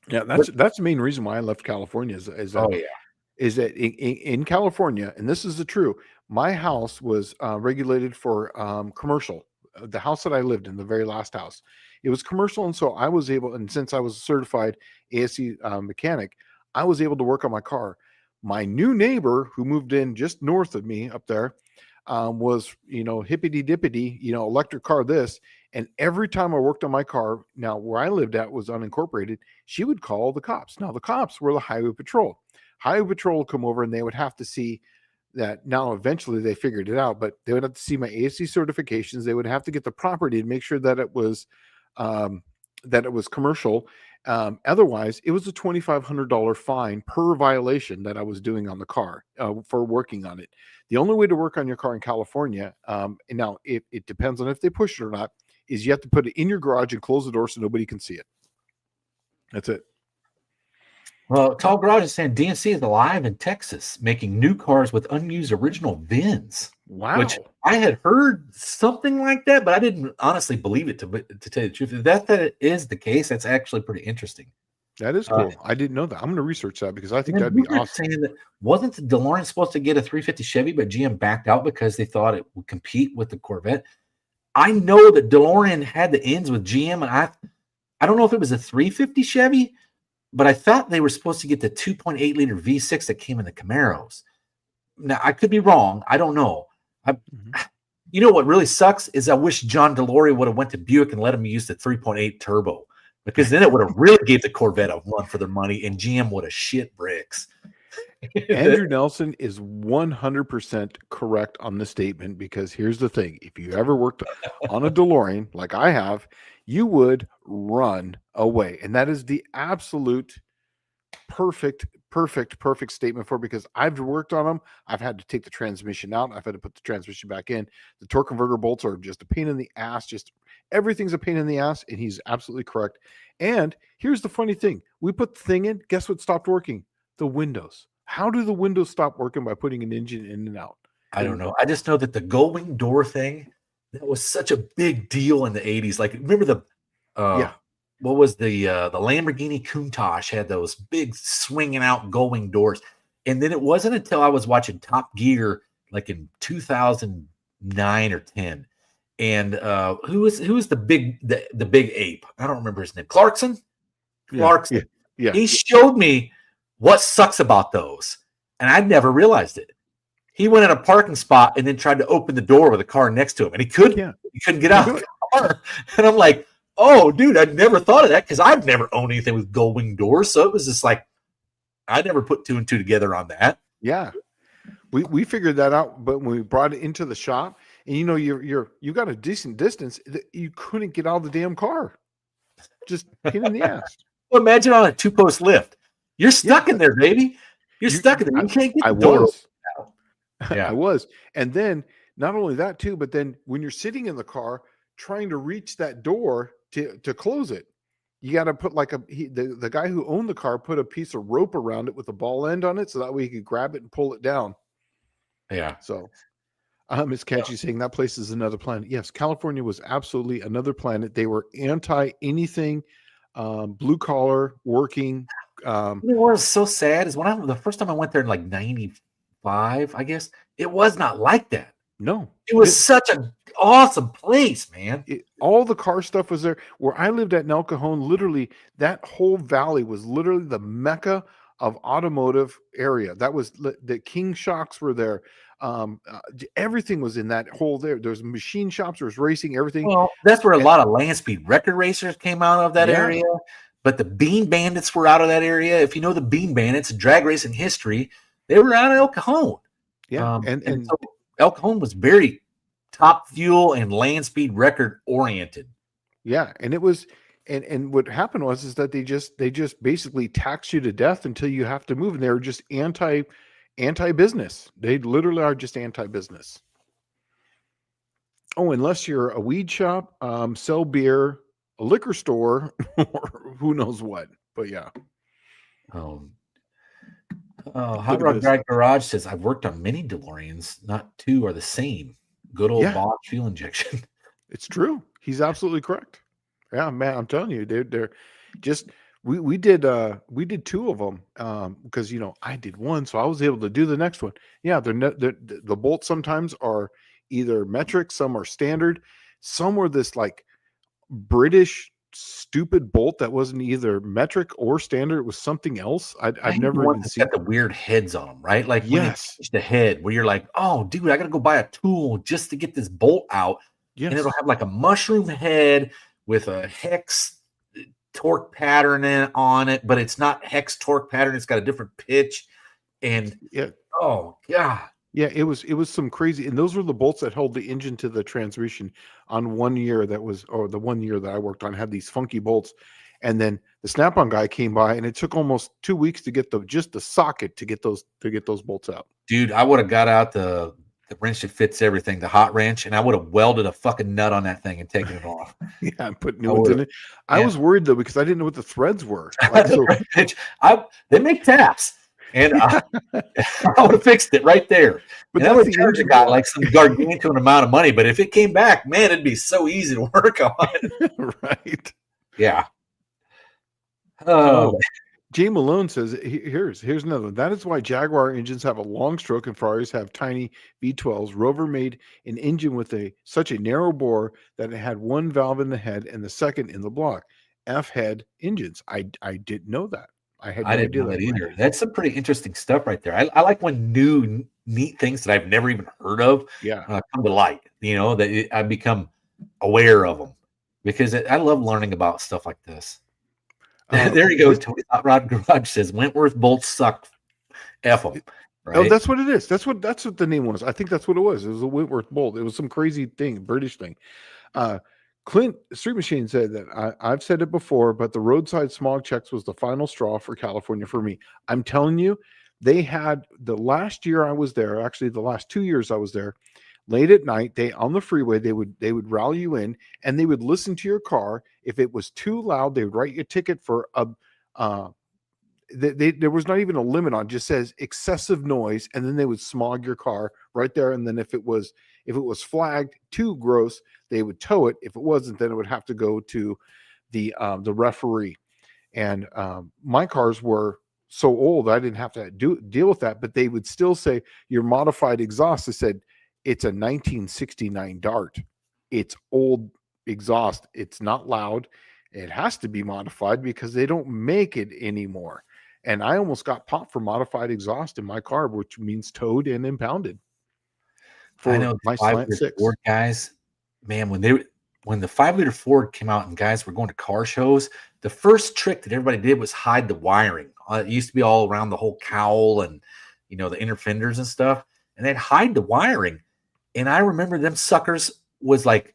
That's the main reason why I left California is that in California, and this is the true. My house was regulated for commercial. The house that I lived in, the very last house, it was commercial, and so I was able. And since I was a certified ASE mechanic, I was able to work on my car. My new neighbor, who moved in just north of me up there, was hippity dippity, electric car this. And every time I worked on my car, now where I lived at was unincorporated, she would call the cops. Now the cops were the highway patrol. Highway patrol would come over and they would have to see that. Now eventually they figured it out, but they would have to see my ASC certifications. They would have to get the property to make sure that it was commercial. Otherwise, it was a $2,500 fine per violation that I was doing on the car for working on it. The only way to work on your car in California, and now it depends on if they push it or not, is you have to put it in your garage and close the door so nobody can see it. That's it. Well, Tall Garage is saying DNC is alive in Texas, making new cars with unused original VINs. Wow. Which I had heard something like that, but I didn't honestly believe it, to tell you the truth. If that is the case, that's actually pretty interesting. That is cool. I didn't know that. I'm going to research that because I think that'd be awesome. Saying that, wasn't the DeLorean supposed to get a 350 Chevy, but GM backed out because they thought it would compete with the Corvette? I know that DeLorean had the ends with GM, and I don't know if it was a 350 Chevy, but I thought they were supposed to get the 2.8 liter V6 that came in the Camaros. Now, I could be wrong. I don't know. You know what really sucks is I wish John DeLorean would have went to Buick and let him use the 3.8 turbo, because then it would have really gave the Corvette a run for their money, and GM would have shit bricks. Andrew Nelson is 100% correct on the statement, because here's the thing. If you ever worked on a DeLorean like I have, you would run away. And that is the absolute perfect statement for it, because I've worked on them. I've had to take the transmission out. I've had to put the transmission back in. The torque converter bolts are just a pain in the ass. Just everything's a pain in the ass. And he's absolutely correct. And here's the funny thing. We put the thing in. Guess what stopped working? The windows. How do the windows stop working by putting an engine in and out? I don't know. I just know that the gull-wing door thing, that was such a big deal in the 80s. Like, remember the what was the Lamborghini Countach had those big swinging out gull-wing doors. And then it wasn't until I was watching Top Gear like in 2009 or 10. And who was the big ape? I don't remember his name. Clarkson? Clarkson. Yeah. He showed me what sucks about those. And I'd never realized it. He went in a parking spot and then tried to open the door with a car next to him. And he couldn't get out of the car. And I'm like, oh, dude, I'd never thought of that, because I've never owned anything with gull-wing doors. So it was just like, I never put two and two together on that. Yeah. We figured that out, but when we brought it into the shop, and you got a decent distance, you couldn't get out of the damn car. Just pain in the ass. Well, imagine on a 2-post lift. You're stuck in there, baby. You're stuck in there. You can't get the door out. Yeah. I was. And then not only that too, but then when you're sitting in the car trying to reach that door to close it, you got to put like the guy who owned the car put a piece of rope around it with a ball end on it, so that way he could grab it and pull it down. Yeah. So Miss Catchy saying that place is another planet. Yes, California was absolutely another planet. They were anti anything blue collar working. What was so sad is when the first time I went there in like 95, I guess, it was not like that. No, it was such an awesome place, man. All the car stuff was there. Where I lived at El Cajon, literally that whole valley was literally the mecca of automotive area. That was the King Shocks were there. Everything was in that whole there. There's machine shops, there's racing, everything. Well, that's where a lot of land speed record racers came out of that area. But the Bean Bandits were out of that area. If you know the Bean Bandits, drag racing history, they were out of El Cajon. Yeah, and so El Cajon was very top fuel and land speed record oriented. Yeah, and it was, and what happened was that they just basically tax you to death until you have to move, and they were just anti-business. They literally are just anti-business. Oh, unless you're a weed shop, sell beer, a liquor store, or who knows what. But yeah. Hot Rod Garage says, I've worked on many DeLoreans. Not two are the same. Good old Bosch fuel injection. It's true. He's absolutely correct. Yeah, man, I'm telling you, they're just we did two of them because I did one, so I was able to do the next one. Yeah, the bolts sometimes are either metric, some are standard, some were this like British stupid bolt that wasn't either metric or standard. It was something else. I've never even seen. Got the weird heads on them, right? Like the head where you're like, oh, dude, I gotta go buy a tool just to get this bolt out. Yes. And it'll have like a mushroom head with a hex torque pattern on it, but it's not hex torque pattern. It's got a different pitch. And oh god. Yeah, it was some crazy, and those were the bolts that held the engine to the transmission on 1 year the 1 year that I worked on had these funky bolts. And then the Snap-on guy came by, and it took almost 2 weeks to get the socket to get those bolts out. Dude, I would have got out the wrench that fits everything, the hot wrench, and I would have welded a fucking nut on that thing and taken it off. Yeah, and put new ones in it. I was worried though, because I didn't know what the threads were. They make taps. And I would have fixed it right there. But I would charge a guy like some gargantuan amount of money. But if it came back, man, it'd be so easy to work on. Right. Yeah. Jay Malone says, here's another one. That is why Jaguar engines have a long stroke and Ferraris have tiny V12s. Rover made an engine with such a narrow bore that it had one valve in the head and the second in the block. F-head engines. I didn't know that. I didn't know that either. That's some pretty interesting stuff right there. I like when new neat things that I've never even heard of come to light. That I become aware of them, because I love learning about stuff like this. There you go. Tony Hot Rod Garage says Wentworth bolts suck. F them. Right? Oh, that's what it is. That's what the name was. I think that's what it was. It was a Wentworth bolt. It was some crazy thing, British thing. Clint Street Machine said that I've said it before, but the roadside smog checks was the final straw for California for me. I'm telling you, they had the last year I was there, actually the last 2 years I was there, late at night, they on the freeway, they would rally you in and they would listen to your car. If it was too loud, they would write you a ticket for there was not even a limit on, just says excessive noise, and then they would smog your car right there. And then if it was flagged too gross, they would tow it. If it wasn't, then it would have to go to the referee. And my cars were so old I didn't have to deal with that, but they would still say your modified exhaust. They said it's a 1969 Dart. It's old exhaust. It's not loud. It has to be modified because they don't make it anymore. And I almost got popped for modified exhaust in my car, which means towed and impounded. I know my Slant 6 Ford guys, man, when the 5-liter Ford came out and guys were going to car shows, the first trick that everybody did was hide the wiring. It used to be all around the whole cowl and the inner fenders and stuff, and they'd hide the wiring. And I remember them suckers was like,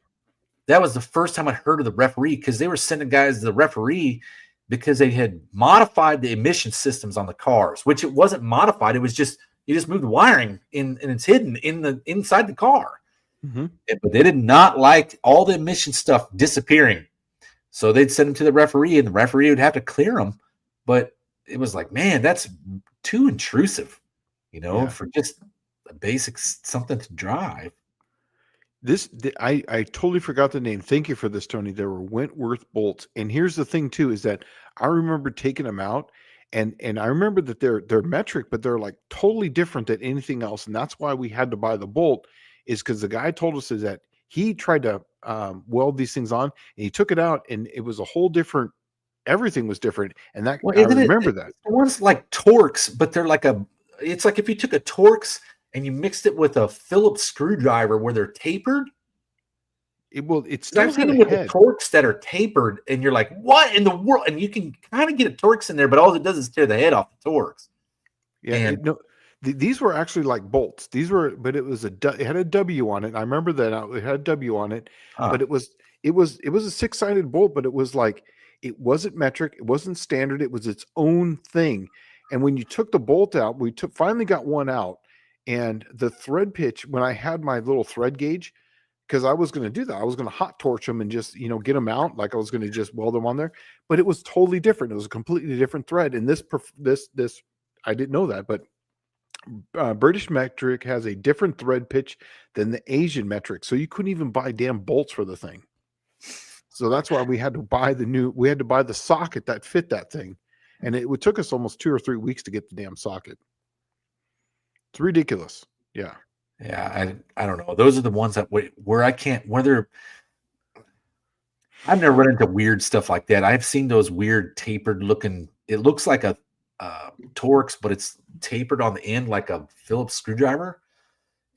that was the first time I heard of the referee, because they were sending guys to the referee because they had modified the emission systems on the cars, which it wasn't modified. It was just, you just moved the wiring in, and it's hidden inside the car. Mm-hmm. But they did not like all the emission stuff disappearing. So they'd send them to the referee and the referee would have to clear them. But it was like, man, that's too intrusive, for just a basic something to drive. I totally forgot the name. Thank you for this, Tony. There were Wentworth bolts. And here's the thing too, is that I remember taking them out and I remember that they're metric, but they're like totally different than anything else. And that's why we had to buy the bolt, is because the guy told us is that he tried to weld these things on and he took it out and it was a whole different, everything was different. And that, I remember that. One's like Torx, but they're like it's like if you took a Torx and you mixed it with a Phillips screwdriver where they're tapered. It's I've seen them with the Torx that are tapered, and you're like, what in the world? And you can kind of get a Torx in there, but all it does is tear the head off the Torx. Yeah, these were actually like bolts. But it was it had a W on it. I remember that it had a W on it, but it was a 6-sided bolt, but it was like, it wasn't metric, it wasn't standard, it was its own thing. And when you took the bolt out, finally got one out. And the thread pitch, when I had my little thread gauge, because I was going to do that, I was going to hot torch them and just, get them out. Like I was going to just weld them on there, but it was totally different. It was a completely different thread. And this, I didn't know that, but British metric has a different thread pitch than the Asian metric. So you couldn't even buy damn bolts for the thing. So that's why we had to buy the socket that fit that thing. And it took us almost 2 or 3 weeks to get the damn socket. It's ridiculous. Yeah. Yeah. I don't know. Those are the ones that where I can't, I've never run into weird stuff like that. I've seen those weird tapered looking, it looks like a Torx, but it's tapered on the end like a Phillips screwdriver.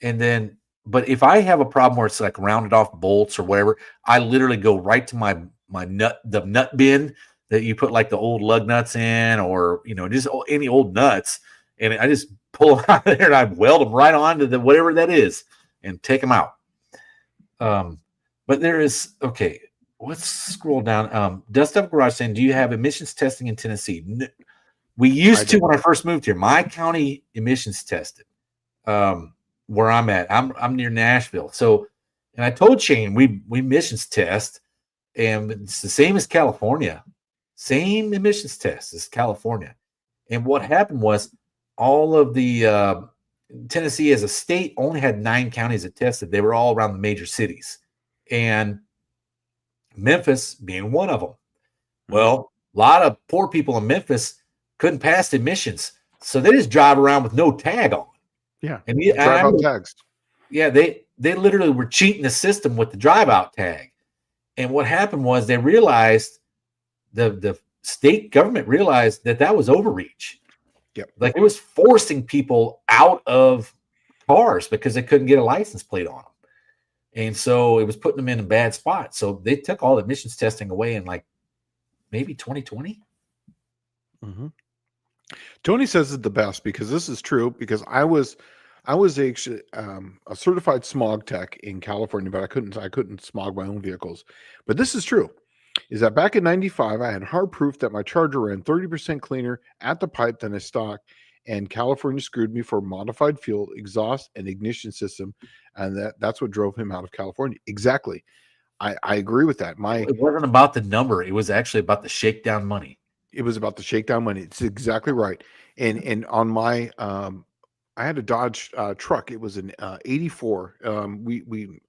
But if I have a problem where it's like rounded off bolts or whatever, I literally go right to the nut bin that you put like the old lug nuts in, or, just any old nuts. And I just pull them out of there and I weld them right onto the whatever that is and take them out. But there is, okay, let's scroll down. Dust Up Garage saying, do you have emissions testing in Tennessee? We used to when I first moved here. My county emissions tested where I'm at. I'm near Nashville. So, and I told Shane we emissions test, and it's the same as California. Same emissions test as California. And what happened was, all of the Tennessee as a state only had 9 counties that tested. They were all around the major cities, and Memphis being one of them. Well, a lot of poor people in Memphis couldn't pass emissions, so they just drive around with no tag on. Yeah, and drive out tags. Yeah, they literally were cheating the system with the drive out tag. And what happened was they realized, the state government realized that was overreach. Yep. Like it was forcing people out of cars because they couldn't get a license plate on them. And so it was putting them in a bad spot. So they took all the emissions testing away in like maybe 2020. Mm-hmm. Tony says it's the best because this is true because I was actually a certified smog tech in California, but I couldn't smog my own vehicles. But this is true. Is that back in '95, I had hard proof that my Charger ran 30% cleaner at the pipe than a stock, and California screwed me for modified fuel, exhaust, and ignition system, and that's what drove him out of California. Exactly. I agree with that. It wasn't about the number; it was actually about the shakedown money. It was about the shakedown money. It's exactly right. And on my I had a Dodge truck. It was an '84. We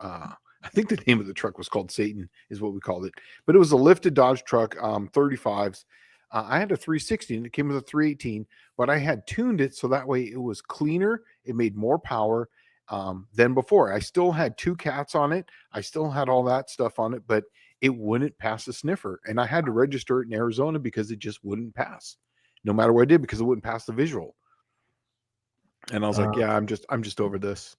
I think the name of the truck was called Satan, is what we called it. But it was a lifted Dodge truck, 35s. I had a 360 and it came with a 318, but I had tuned it so that way it was cleaner. It made more power than before. I still had two cats on it. I still had all that stuff on it, but it wouldn't pass the sniffer. And I had to register it in Arizona because it just wouldn't pass, no matter what I did, because it wouldn't pass the visual. And I was like, yeah, I'm just over this.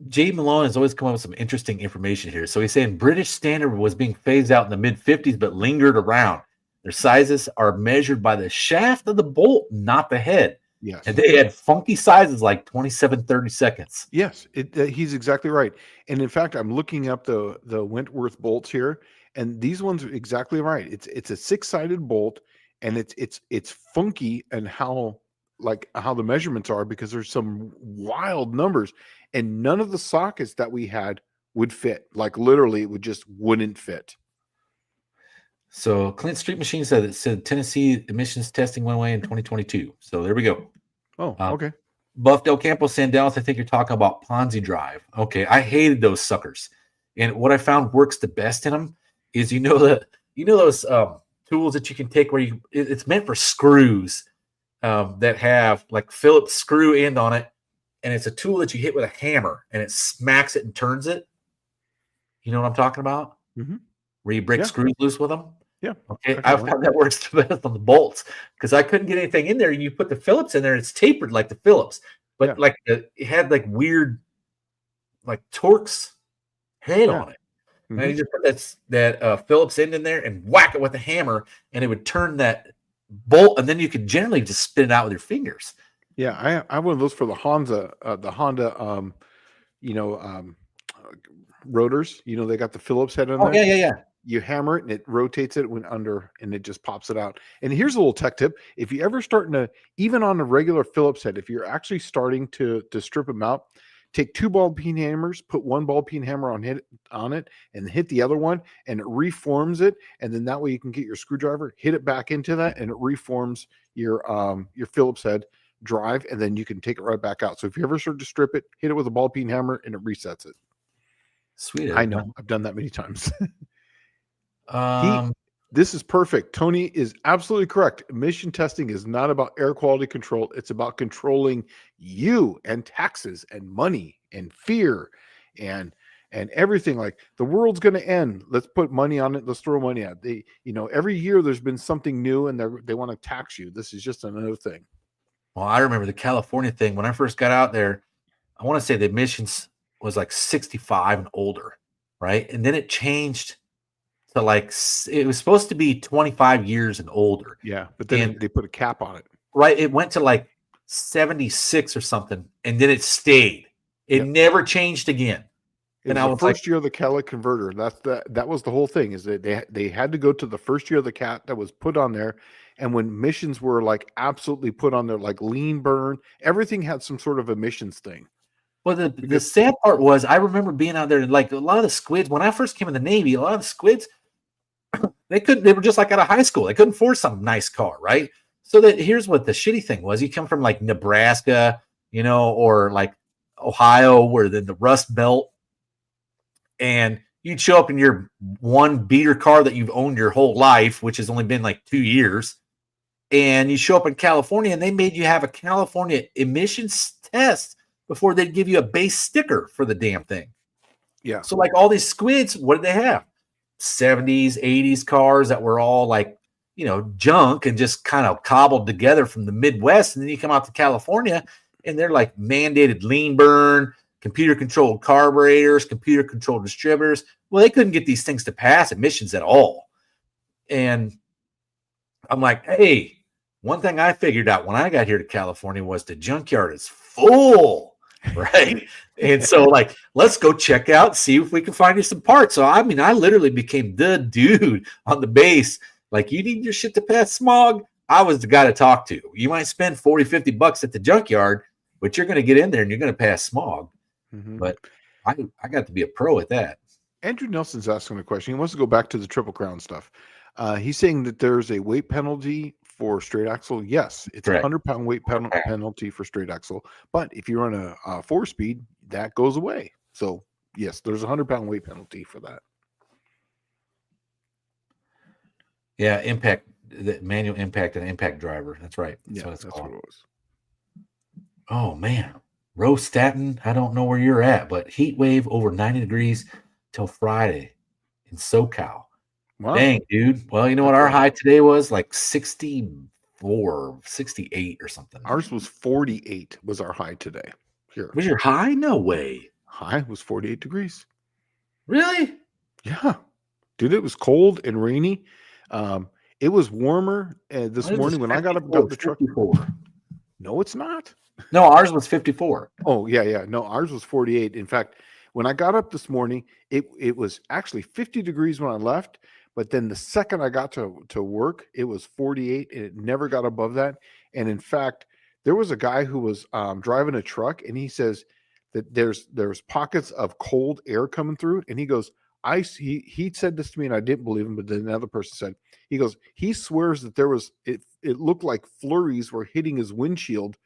Jay Malone has always come up with some interesting information here. So he's saying British Standard was being phased out in the mid 50s, but lingered around. Their sizes are measured by the shaft of the bolt, not the head. Yes. And they had funky sizes like 27, 30 seconds. Yes, he's exactly right. And in fact, I'm looking up the Wentworth bolts here, and these ones are exactly right. It's a six-sided bolt, and it's funky and how the measurements are because there's some wild numbers, and none of the sockets that we had would fit. Like literally, it wouldn't fit. So Clint Street Machine said Tennessee emissions testing went away in 2022. So there we go. Oh, okay. Buff Del Campo Sandalis, I think you're talking about Ponzi Drive. Okay, I hated those suckers. And what I found works the best in them is those tools that you can take where it's meant for screws that have like Phillips screw end on it, and it's a tool that you hit with a hammer and it smacks it and turns it. You know what I'm talking about? Mm-hmm. Where you break screws loose with them. Yeah. Okay. I found that works the best on the bolts because I couldn't get anything in there. You put the Phillips in there, and it's tapered like the Phillips, but it had like weird, like Torx head on it. Mm-hmm. And you just put that Phillips end in there and whack it with a hammer, and it would turn that bolt, and then you could generally just spin it out with your fingers. Yeah, I have one of those for the Honda rotors. They got the Phillips head on there. Yeah. You hammer it and it rotates it when under, and it just pops it out. And here's a little tech tip: if you ever starting to, even on a regular Phillips head, if you're actually starting to strip them out, take two ball peen hammers, put one ball peen hammer on it, and hit the other one, and it reforms it. And then that way you can get your screwdriver, hit it back into that, and it reforms your Phillips head drive, and then you can take it right back out. So if you ever start to strip it, hit it with a ball peen hammer, and it resets it. Sweet. I know. I've done that many times. This is perfect. Tony is absolutely correct. Emission testing is not about air quality control. It's about controlling you and taxes and money and fear and everything. Like the world's going to end. Let's put money on it. Let's throw money at it. Every year there's been something new, and they want to tax you. This is just another thing. Well, I remember the California thing when I first got out there. I want to say the emissions was like 65 and older, right? And then it changed to like it was supposed to be 25 years and older. Yeah, but then they put a cap on it. Right, it went to like 76 or something, and then it stayed. It never changed again. And I was first year of the catalytic converter. That was the whole thing. Is that they had to go to the first year of the cat that was put on there, and when emissions were like absolutely put on there, like lean burn, everything had some sort of emissions thing. Well, the sad part was I remember being out there, and like a lot of the squids when I first came in the Navy, a lot of the squids they were just like out of high school. They couldn't afford some nice car, right? So that here's what the shitty thing was: you come from like Nebraska, or like Ohio, where the Rust Belt. And you'd show up in your one beater car that you've owned your whole life, which has only been like 2 years. And you show up in California, and they made you have a California emissions test before they'd give you a base sticker for the damn thing. Yeah. So like all these squids, what did they have? 70s, 80s cars that were all like, junk and just kind of cobbled together from the Midwest. And then you come out to California, and they're like mandated lean burn, computer-controlled carburetors, computer-controlled distributors. Well, they couldn't get these things to pass emissions at all. And I'm like, hey, one thing I figured out when I got here to California was the junkyard is full, right? And so, like, let's go check out, see if we can find you some parts. So, I mean, I literally became the dude on the base. Like, you need your shit to pass smog. I was the guy to talk to. You might spend 40, 50 bucks at the junkyard, but you're going to get in there and you're going to pass smog. Mm-hmm. But I got to be a pro at that. Andrew Nelson's asking a question. He wants to go back to the Triple Crown stuff. He's saying that there's a weight penalty for straight axle. Yes, it's Correct. a 100-pound weight penalty for straight axle. But if you run a 4-speed, that goes away. So, yes, there's a 100-pound weight penalty for that. Yeah, impact, the manual impact and impact driver. That's right. That's Yeah, what it's that's called. what it was. Oh, man. Rose Staten, I don't know where you're at, but heat wave over 90 degrees till Friday in SoCal. Wow. Dang, dude. Well, you know what our high today was? Like 64, 68 or something. Ours was 48 was our high today. Here. Was your high? No way. High was 48 degrees. Really? Yeah. Dude, it was cold and rainy. It was warmer this morning when I got up and got the truck. 54. No, it's not. No, ours was 54. Oh, yeah. No, ours was 48. In fact, when I got up this morning, it was actually 50 degrees when I left. But then the second I got to work, it was 48 and it never got above that. And in fact, there was a guy who was driving a truck and he says that there's pockets of cold air coming through. And he goes, he said this to me and I didn't believe him, but then another person said, he goes, he swears that it looked like flurries were hitting his windshield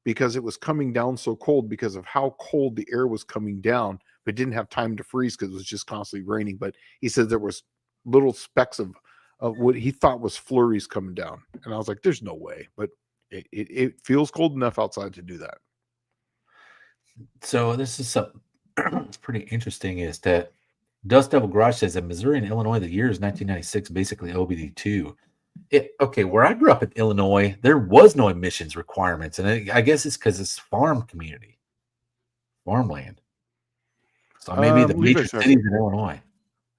because it was coming down so cold because of how cold the air was coming down, but didn't have time to freeze because it was just constantly raining. But he said there was little specks of what he thought was flurries coming down. And I was like, there's no way, but it feels cold enough outside to do that. So this is something that's pretty interesting is that Dust Devil Garage says that Missouri and Illinois, the year is 1996, basically OBD2. Okay, where I grew up in Illinois, there was no emissions requirements. And I guess it's because it's farm community, farmland. So maybe the major cities in Illinois.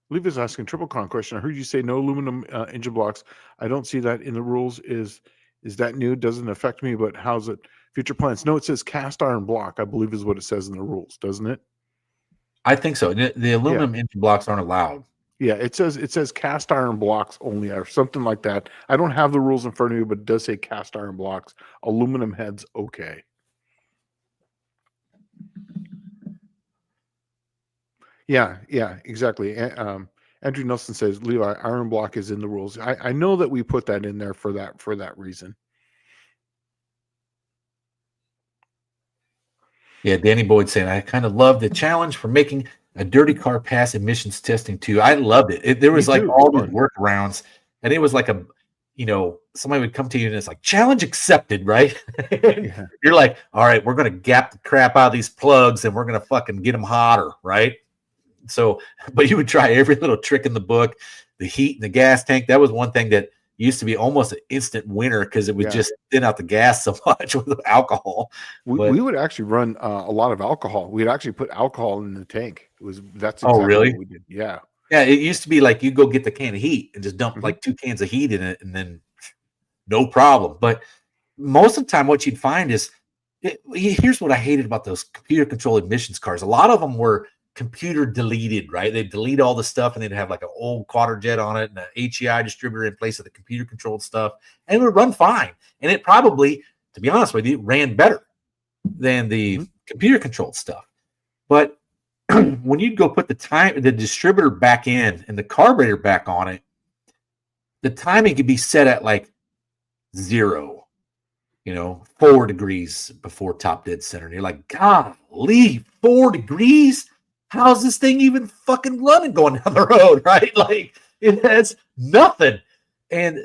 Levi's asking Triple Con question. I heard you say no aluminum engine blocks. I don't see that in the rules. Is that new? Doesn't affect me, but how's it future plans? No, it says cast iron block, I believe is what it says in the rules, doesn't it? I think so. The aluminum engine blocks aren't allowed. Yeah, it says cast iron blocks only or something like that. I don't have the rules in front of me, but it does say cast iron blocks. Aluminum heads, okay. Yeah, exactly. Andrew Nelson says, Levi, iron block is in the rules. I know that we put that in there for that reason. Yeah, Danny Boyd saying, I kind of love the challenge for making a dirty car pass emissions testing too. I loved it. There was like all these workarounds, and it was like somebody would come to you and it's like challenge accepted, right? Yeah. You're like, all right, we're gonna gap the crap out of these plugs and we're gonna fucking get them hotter, right? So, but you would try every little trick in the book. The heat in the gas tank, that was one thing that used to be almost an instant winner because it would just thin out the gas so much with alcohol. We would actually run a lot of alcohol. We'd actually put alcohol in the tank. That's exactly really what we did. Yeah. It used to be like you go get the can of heat and just dump like 2 cans of heat in it, and then no problem. But most of the time, what you'd find is here's what I hated about those computer controlled emissions cars. A lot of them were computer deleted, right? They'd delete all the stuff and they'd have like an old Quaterjet on it and an HEI distributor in place of the computer controlled stuff, and it would run fine. And it probably, to be honest with you, ran better than the computer controlled stuff. But when you'd go put the distributor back in and the carburetor back on it, the timing could be set at like 0, 4 degrees before top dead center. And you're like, golly, 4 degrees? How's this thing even fucking running going down the road, right? Like, it has nothing. And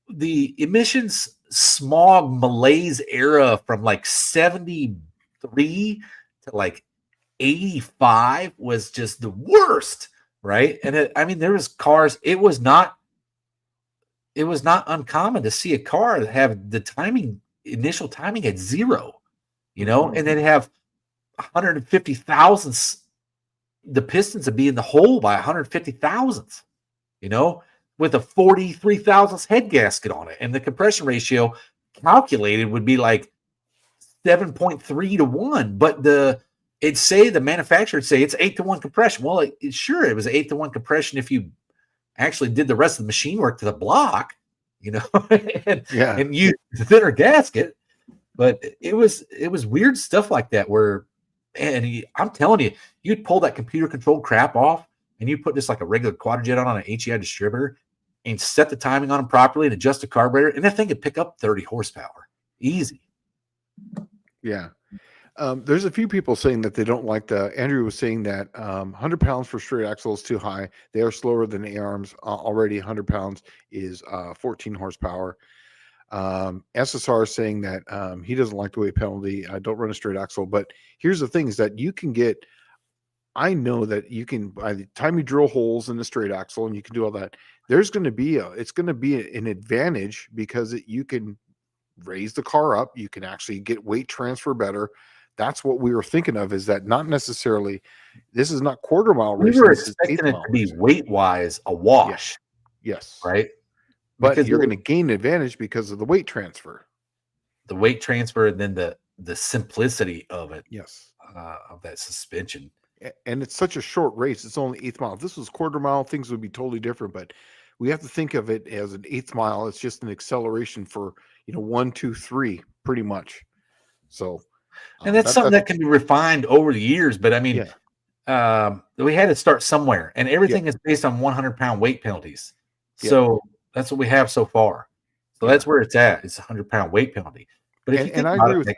the emissions smog malaise era from like 73 to like 85 was just the worst, right? And there was cars. It was not uncommon to see a car that have the initial timing at 0, and then have 150 thousandths. The pistons would be in the hole by 150 thousandths, with a 43 thousandths head gasket on it, and the compression ratio calculated would be like 7.3 to 1. But the manufacturer would say it's 8 to 1 compression. Well, sure, it was 8 to 1 compression if you actually did the rest of the machine work to the block, and used the thinner gasket. But it was weird stuff like that where, and I'm telling you, you'd pull that computer controlled crap off and you put just like a regular quadrajet on an HEI distributor and set the timing on them properly and adjust the carburetor, and that thing could pick up 30 horsepower. Easy. Yeah. There's a few people saying that they don't like Andrew was saying that 100 pounds for straight axle is too high. They are slower than A-arms. Already 100 pounds is 14 horsepower. SSR is saying that he doesn't like the weight penalty. I don't run a straight axle, but here's the thing is that you can get, I know that you can, by the time you drill holes in the straight axle and you can do all that, there's going to be it's going to be an advantage because you can raise the car up. You can actually get weight transfer better. That's what we were thinking of, is that not necessarily, this is not quarter mile racing. We were expecting it to be weight wise a wash. Yes. Right. But because you're going to gain advantage because of the weight transfer. The weight transfer, and then the simplicity of it. Yes. Of that suspension. And it's such a short race. It's only 1/8 mile. If this was quarter mile, things would be totally different. But we have to think of it as an 1/8 mile. It's just an acceleration for 1, 2, 3, pretty much. So, and that's something that can be refined over the years. But I mean, we had to start somewhere, and everything is based on 100-pound weight penalties. So that's what we have so far. So that's where it's at. It's a 100-pound weight penalty. But if I agree with,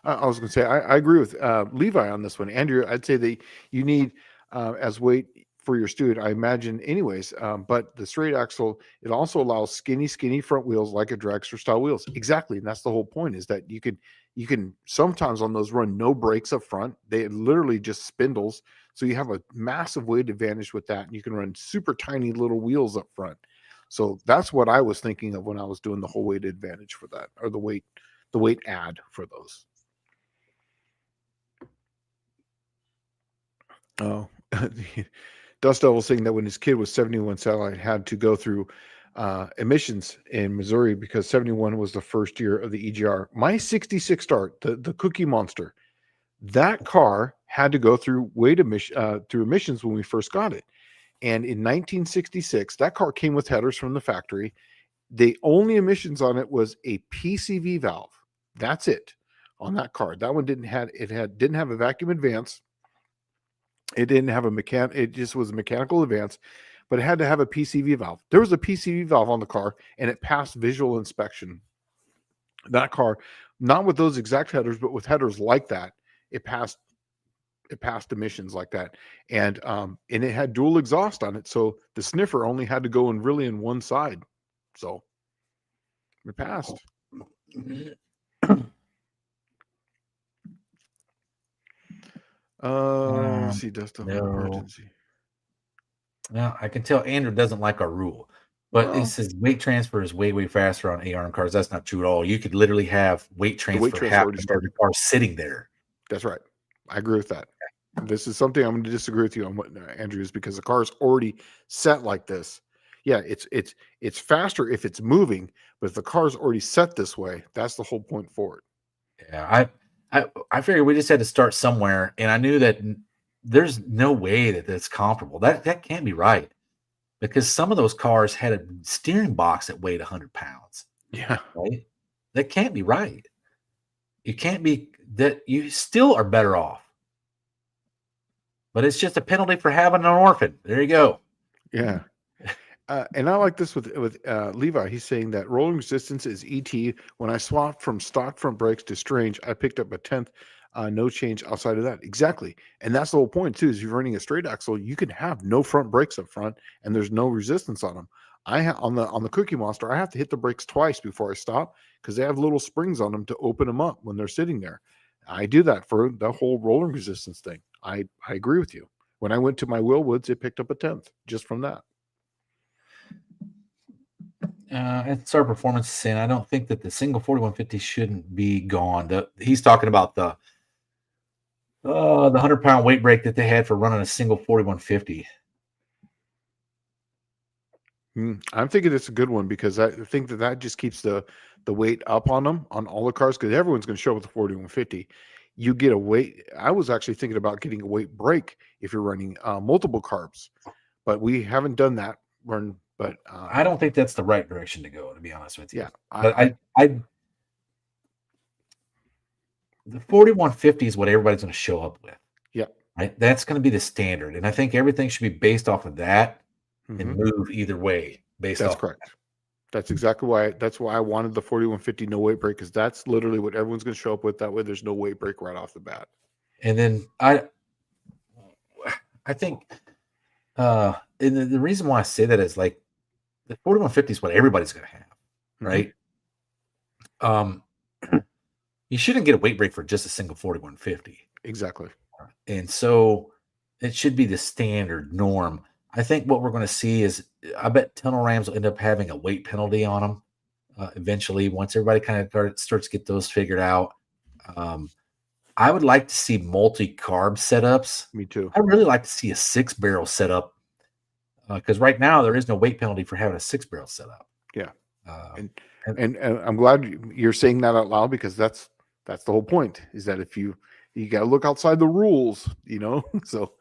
I was going to say, I agree with Levi on this one. Andrew, I'd say that you need as weight for your student, I imagine anyways, but the straight axle, it also allows skinny front wheels like a dragster style wheels. Exactly. And that's the whole point, is that you can sometimes on those run no brakes up front. They literally just spindles. So you have a massive weight advantage with that. And you can run super tiny little wheels up front. So that's what I was thinking of when I was doing the whole weight advantage for that, or the weight add for those. Oh, Dust Devil saying that when his kid was 71 satellite, had to go through emissions in Missouri because 71 was the first year of the EGR. My 66 Dart, the Cookie Monster, that car had to go through through emissions when we first got it. And in 1966, that car came with headers from the factory. The only emissions on it was a PCV valve. That's it on that car. That one didn't have a vacuum advance. It didn't have it just was a mechanical advance, but it had to have a PCV valve. There was a PCV valve on the car, and it passed visual inspection. That car, not with those exact headers, but with headers like that, it passed emissions like that. And it had dual exhaust on it, so the sniffer only had to go in one side. So it passed. Let's see, emergency. Now I can tell Andrew doesn't like our rule, but it says weight transfer is way faster on A-arm cars. That's not true at all. You could literally have weight transfer happen while the car sitting there. That's right. I agree with that. This is something I'm going to disagree with you on, what Andrew, is because the car is already set like this. Yeah, it's faster if it's moving, but if the car is already set this way, that's the whole point for it. Yeah, I figured we just had to start somewhere, and I knew that there's no way that that's comparable. That can't be right, because some of those cars had a steering box that weighed 100 pounds. Yeah, right. That can't be right. You can't be that. You still are better off, but it's just a penalty for having an orphan. There you go. Yeah. And I like this with Levi. He's saying that rolling resistance is ET. When I swapped from stock front brakes to Strange, I picked up a 1/10. No change outside of that. Exactly. And that's the whole point too, is if you're running a straight axle, you can have no front brakes up front and there's no resistance on them. On the Cookie Monster, I have to hit the brakes twice before I stop, because they have little springs on them to open them up when they're sitting there. I do that for the whole rolling resistance thing. I agree with you. When I went to my Willwoods, it picked up a 1/10 just from that. It's our performance sin. I don't think that the single 4150 shouldn't be gone. He's talking about the 100-pound weight break that they had for running a single 4150. I'm thinking it's a good one because I think that just keeps the weight up on them on all the cars because everyone's going to show up with the 4150. You get a weight. I was actually thinking about getting a weight break if you're running multiple carbs, but we haven't done that. But I don't think that's the right direction to go, to be honest with you. yeah, But the 4150 is what everybody's going to show up with. Yeah. Right? That's going to be the standard. And I think everything should be based off of that and mhm. move either way based That's off. correct. That's exactly why. That's why I wanted the 4150 no weight break because that's literally what everyone's going to show up with. That way, there's no weight break right off the bat. And then I think and the reason why I say that is like the 4150 is what everybody's going to have, right? You shouldn't get a weight break for just a single 4150. Exactly. And so it should be the standard norm. I think what we're going to see is I bet tunnel rams will end up having a weight penalty on them eventually once everybody kind of starts to get those figured out. I would like to see multi-carb setups. Me too. I really like to see a 6-barrel setup because right now there is no weight penalty for having a 6-barrel setup. Yeah. And I'm glad you're saying that out loud because that's the whole point is that if you got to look outside the rules, so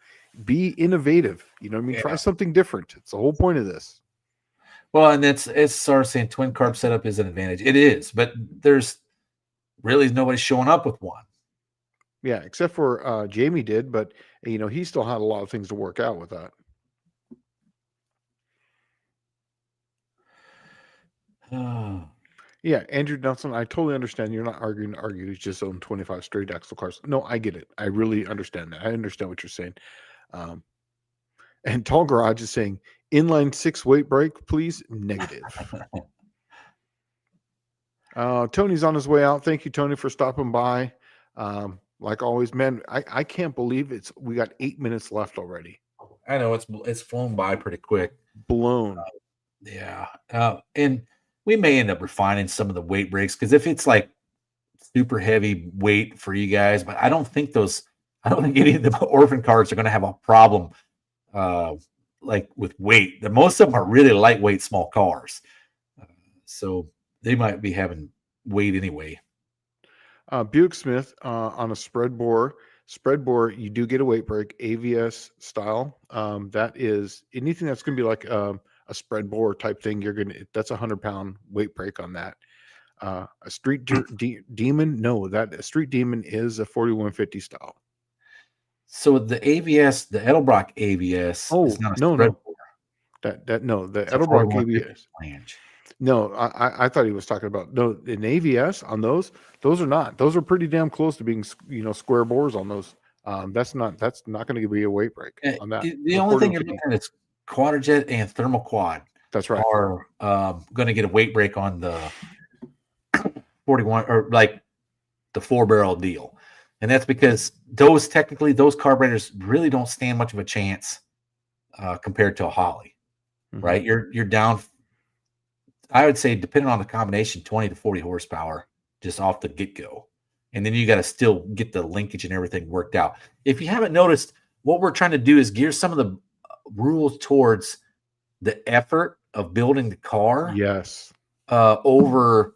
be innovative, try something different. It's the whole point of this. Well, and it's sort of saying twin carb setup is an advantage. It is, but there's really nobody showing up with one. Yeah, except for Jamie did, but he still had a lot of things to work out with that. Yeah, Andrew Nelson, I totally understand. You're not arguing to argue. He's just owned 25 straight axle cars. No, I get it. I really understand that. I understand what you're saying. And Tall Garage is saying inline 6 weight break, please. Negative. Tony's on his way out. Thank you, Tony, for stopping by. Like always, man, I can't believe we got 8 minutes left already. I know it's flown by pretty quick. Blown. Yeah. And we may end up refining some of the weight breaks because if it's like super heavy weight for you guys, but I don't think any of the orphan cars are going to have a problem like with weight. Most of them are really lightweight small cars. So they might be having weight anyway. Buick Smith on a spread bore, you do get a weight break, AVS style. That is anything that's going to be like a spread bore type thing. That's 100-pound weight break on that. A Street Demon, no, that a Street Demon is a 4150 style. So the AVS, the Edelbrock AVS, is not a spread bore. The Edelbrock AVS. Flange. No, I thought he was talking about an AVS on those. Those are not. Those are pretty damn close to being square bores on those. That's not going to be a weight break on that. The only thing you're looking at is Quadrajet and Thermal Quad. That's right. Are going to get a weight break on the 41 or like the 4-barrel deal, and that's because those carburetors really don't stand much of a chance compared to a Holley, right? You're down. I would say, depending on the combination, 20 to 40 horsepower just off the get-go. And then you got to still get the linkage and everything worked out. If you haven't noticed, what we're trying to do is gear some of the rules towards the effort of building the car. Yes. Over,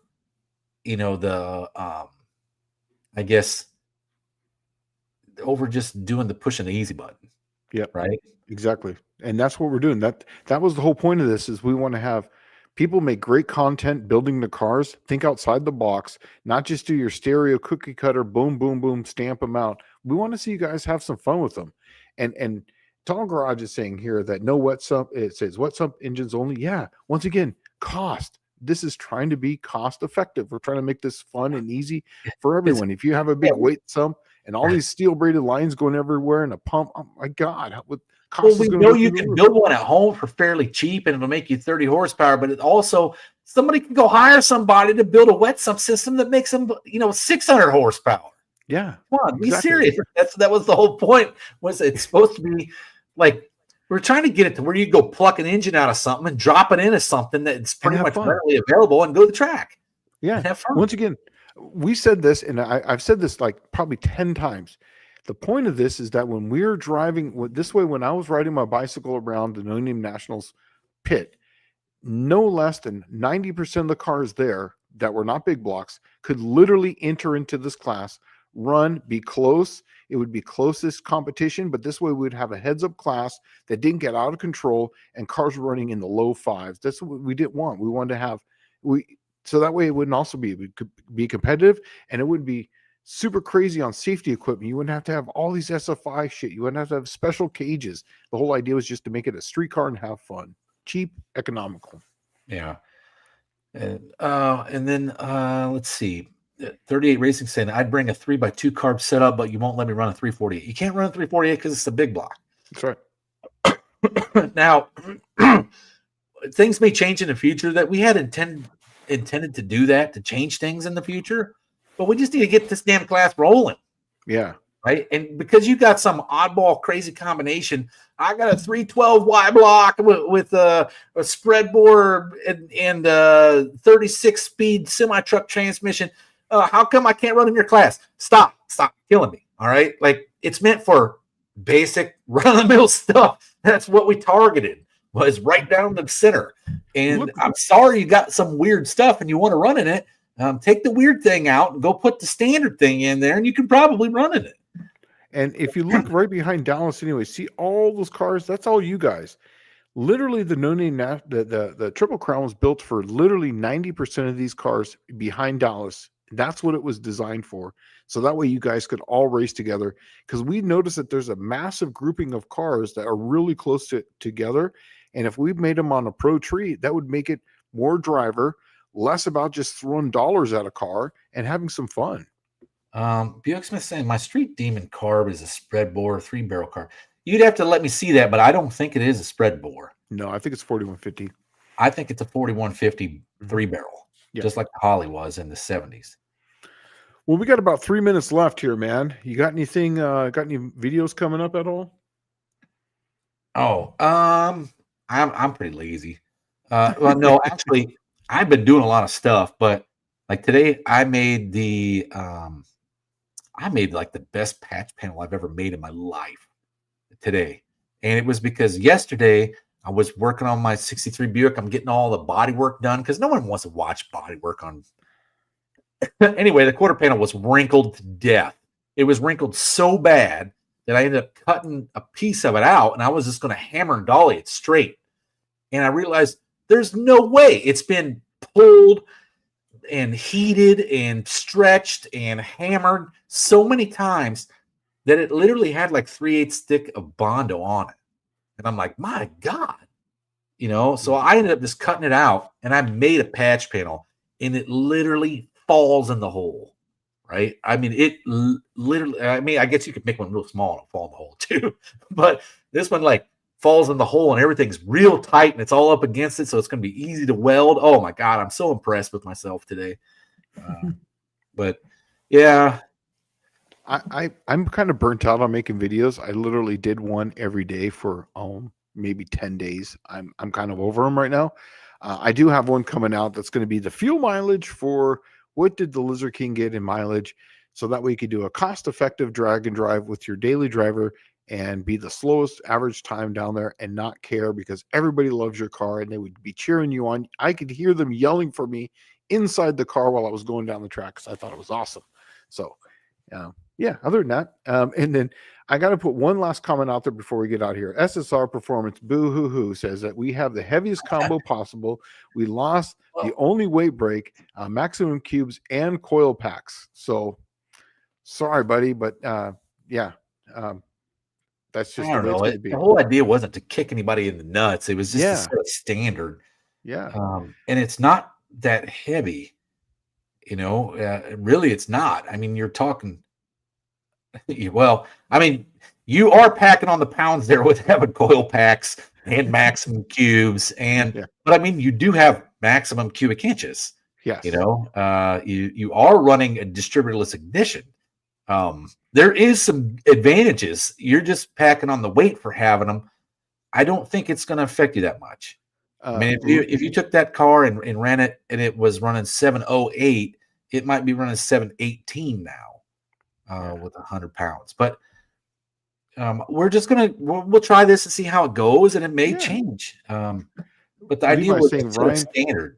the, I guess, over just doing the push and the easy button. Yep. Right. Exactly. And that's what we're doing. That was the whole point of this is we want to have people make great content building the cars, think outside the box, not just do your stereo cookie cutter, boom, boom, boom, stamp them out. We want to see you guys have some fun with them. And Tall Garage is saying here that no wet sump, it says wet sump engines only. Yeah. Once again, cost. This is trying to be cost effective. We're trying to make this fun and easy for everyone. If you have a big weight sump and all these steel braided lines going everywhere and a pump, oh my God, we know you can build one at home for fairly cheap and it'll make you 30 horsepower, but it also somebody can go hire somebody to build a wet sump system that makes them, 600 horsepower. Yeah. Come on, be serious. That was the whole point. Was it's supposed to be like we're trying to get it to where you go pluck an engine out of something and drop it into something that's pretty much readily available and go to the track. Yeah. And have fun. Once again, we said this, and I've said this like probably 10 times. The point of this is that when we're driving this way, when I was riding my bicycle around the No Name Nationals pit, no less than 90% of the cars there that were not big blocks could literally enter into this class, run, be close. It would be closest competition, but this way we would have a heads-up class that didn't get out of control and cars running in the low fives. That's what we didn't want. We wanted to have so that way it wouldn't also be competitive, and it would be super crazy on safety equipment. You wouldn't have to have all these SFI shit. You wouldn't have to have special cages. The whole idea was just to make it a street car and have fun. Cheap, economical. Yeah. And then let's see. 38 Racing saying I'd bring a 3x2 carb setup, but you won't let me run a 348. You can't run a 348 because it's a big block. That's right. Now, things may change in the future. That we had intended to do that, to change things in the future, but we just need to get this damn class rolling. Yeah. Right. And because you got some oddball crazy combination, I got a 312Y block with a spread bore and 36 speed semi truck transmission. How come I can't run in your class? Stop killing me. All right. Like, it's meant for basic run of the mill stuff. That's what we targeted, was right down the center. And I'm sorry you got some weird stuff and you want to run in it. Take the weird thing out and go put the standard thing in there, and you can probably run in it. And if you look right behind Dallas anyway, see all those cars, that's all you guys. Literally the no-name, the Triple Crown was built for literally 90% of these cars behind Dallas. That's what it was designed for. So that way you guys could all race together, because we noticed that there's a massive grouping of cars that are really close together. And if we made them on a pro tree, that would make it more driver, less about just throwing dollars at a car and having some fun. Buick Smith saying my Street Demon carb is a spread bore 3-barrel carb. You'd have to let me see that, but I don't think it is a spread bore. No, I think it's 4150. I think it's a 4150 3-barrel, just like the Holly was in the 70s. Well, we got about 3 minutes left here, man. You got anything? Got any videos coming up at all? Oh, I'm pretty lazy. Well, no, actually, I've been doing a lot of stuff, but like today, I made like the best patch panel I've ever made in my life today. And it was because yesterday I was working on my 63 Buick. I'm getting all the body work done because no one wants to watch body work on. Anyway, the quarter panel was wrinkled to death. It was wrinkled so bad that I ended up cutting a piece of it out, and I was just going to hammer and dolly it straight. And I realized there's no way. It's been pulled and heated and stretched and hammered so many times that it literally had like 3/8 stick of Bondo on it. And I'm like, my God, so I ended up just cutting it out, and I made a patch panel, and it literally falls in the hole, right? I mean, it literally, I guess you could make one real small and it'll fall in the hole too, but this one like falls in the hole and everything's real tight and it's all up against it. So it's going to be easy to weld. Oh my God. I'm so impressed with myself today. But yeah, I'm kind of burnt out on making videos. I literally did one every day for maybe 10 days. I'm kind of over them right now. I do have one coming out that's going to be the fuel mileage for what did the Lizard King get in mileage, so that way you could do a cost-effective drag and drive with your daily driver and be the slowest average time down there and not care, because everybody loves your car and they would be cheering you on. I could hear them yelling for me inside the car while I was going down the track because I thought it was awesome. So yeah, other than that, and then I got to put one last comment out there before we get out here. SSR Performance Boo Hoo Hoo says that we have the heaviest combo possible. We lost the only weight break, maximum cubes, and coil packs. So sorry, buddy, but yeah, that's just I don't know. The whole idea wasn't to kick anybody in the nuts. It was just to set a standard. Yeah. And it's not that heavy, really it's not. I mean, you're talking, well, I mean, you are packing on the pounds there with having coil packs and maximum cubes. But I mean, you do have maximum cubic inches. Yes. You are running a distributorless ignition. There is some advantages. You're just packing on the weight for having them. I don't think it's going to affect you that much. I mean, if you took that car and ran it and it was running 708, it might be running 718 now with 100 pounds. But we're just we'll try this and see how it goes, and it may change. But the idea Levi's was saying it's so standard.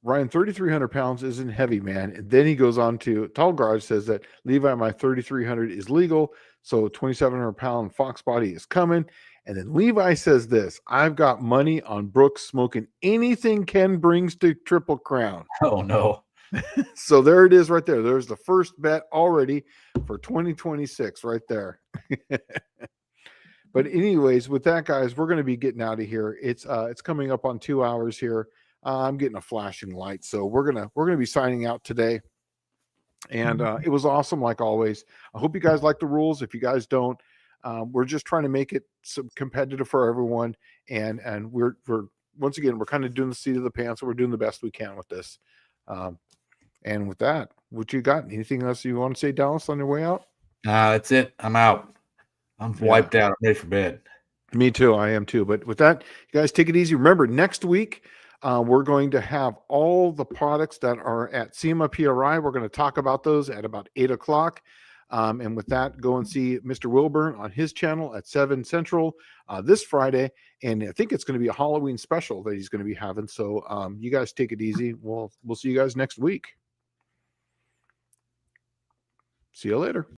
Ryan, 3,300 pounds isn't heavy, man. And then he goes on to Tall Garage says that Levi, my 3,300 is legal. So 2,700 pound Fox body is coming. And then Levi says this, I've got money on Brooks smoking anything Ken brings to Triple Crown. Oh, no. So there it is right there. There's the first bet already for 2026 right there. But anyways, with that, guys, we're going to be getting out of here. It's coming up on 2 hours here. I'm getting a flashing light, so we're gonna be signing out today. And it was awesome, like always. I hope you guys like the rules. If you guys don't, we're just trying to make it some competitive for everyone. And we're once again, we're kind of doing the seat of the pants, so we're doing the best we can with this. And with that, what you got? Anything else you want to say, Dallas, on your way out? That's it. I'm out. I'm wiped out. I'm ready for bed. Me too. I am too. But with that, you guys take it easy. Remember, next week, we're going to have all the products that are at SEMA PRI. We're going to talk about those at about 8 o'clock. And with that, go and see Mr. Wilburn on his channel at 7 Central this Friday. And I think it's going to be a Halloween special that he's going to be having. So you guys take it easy. We'll see you guys next week. See you later.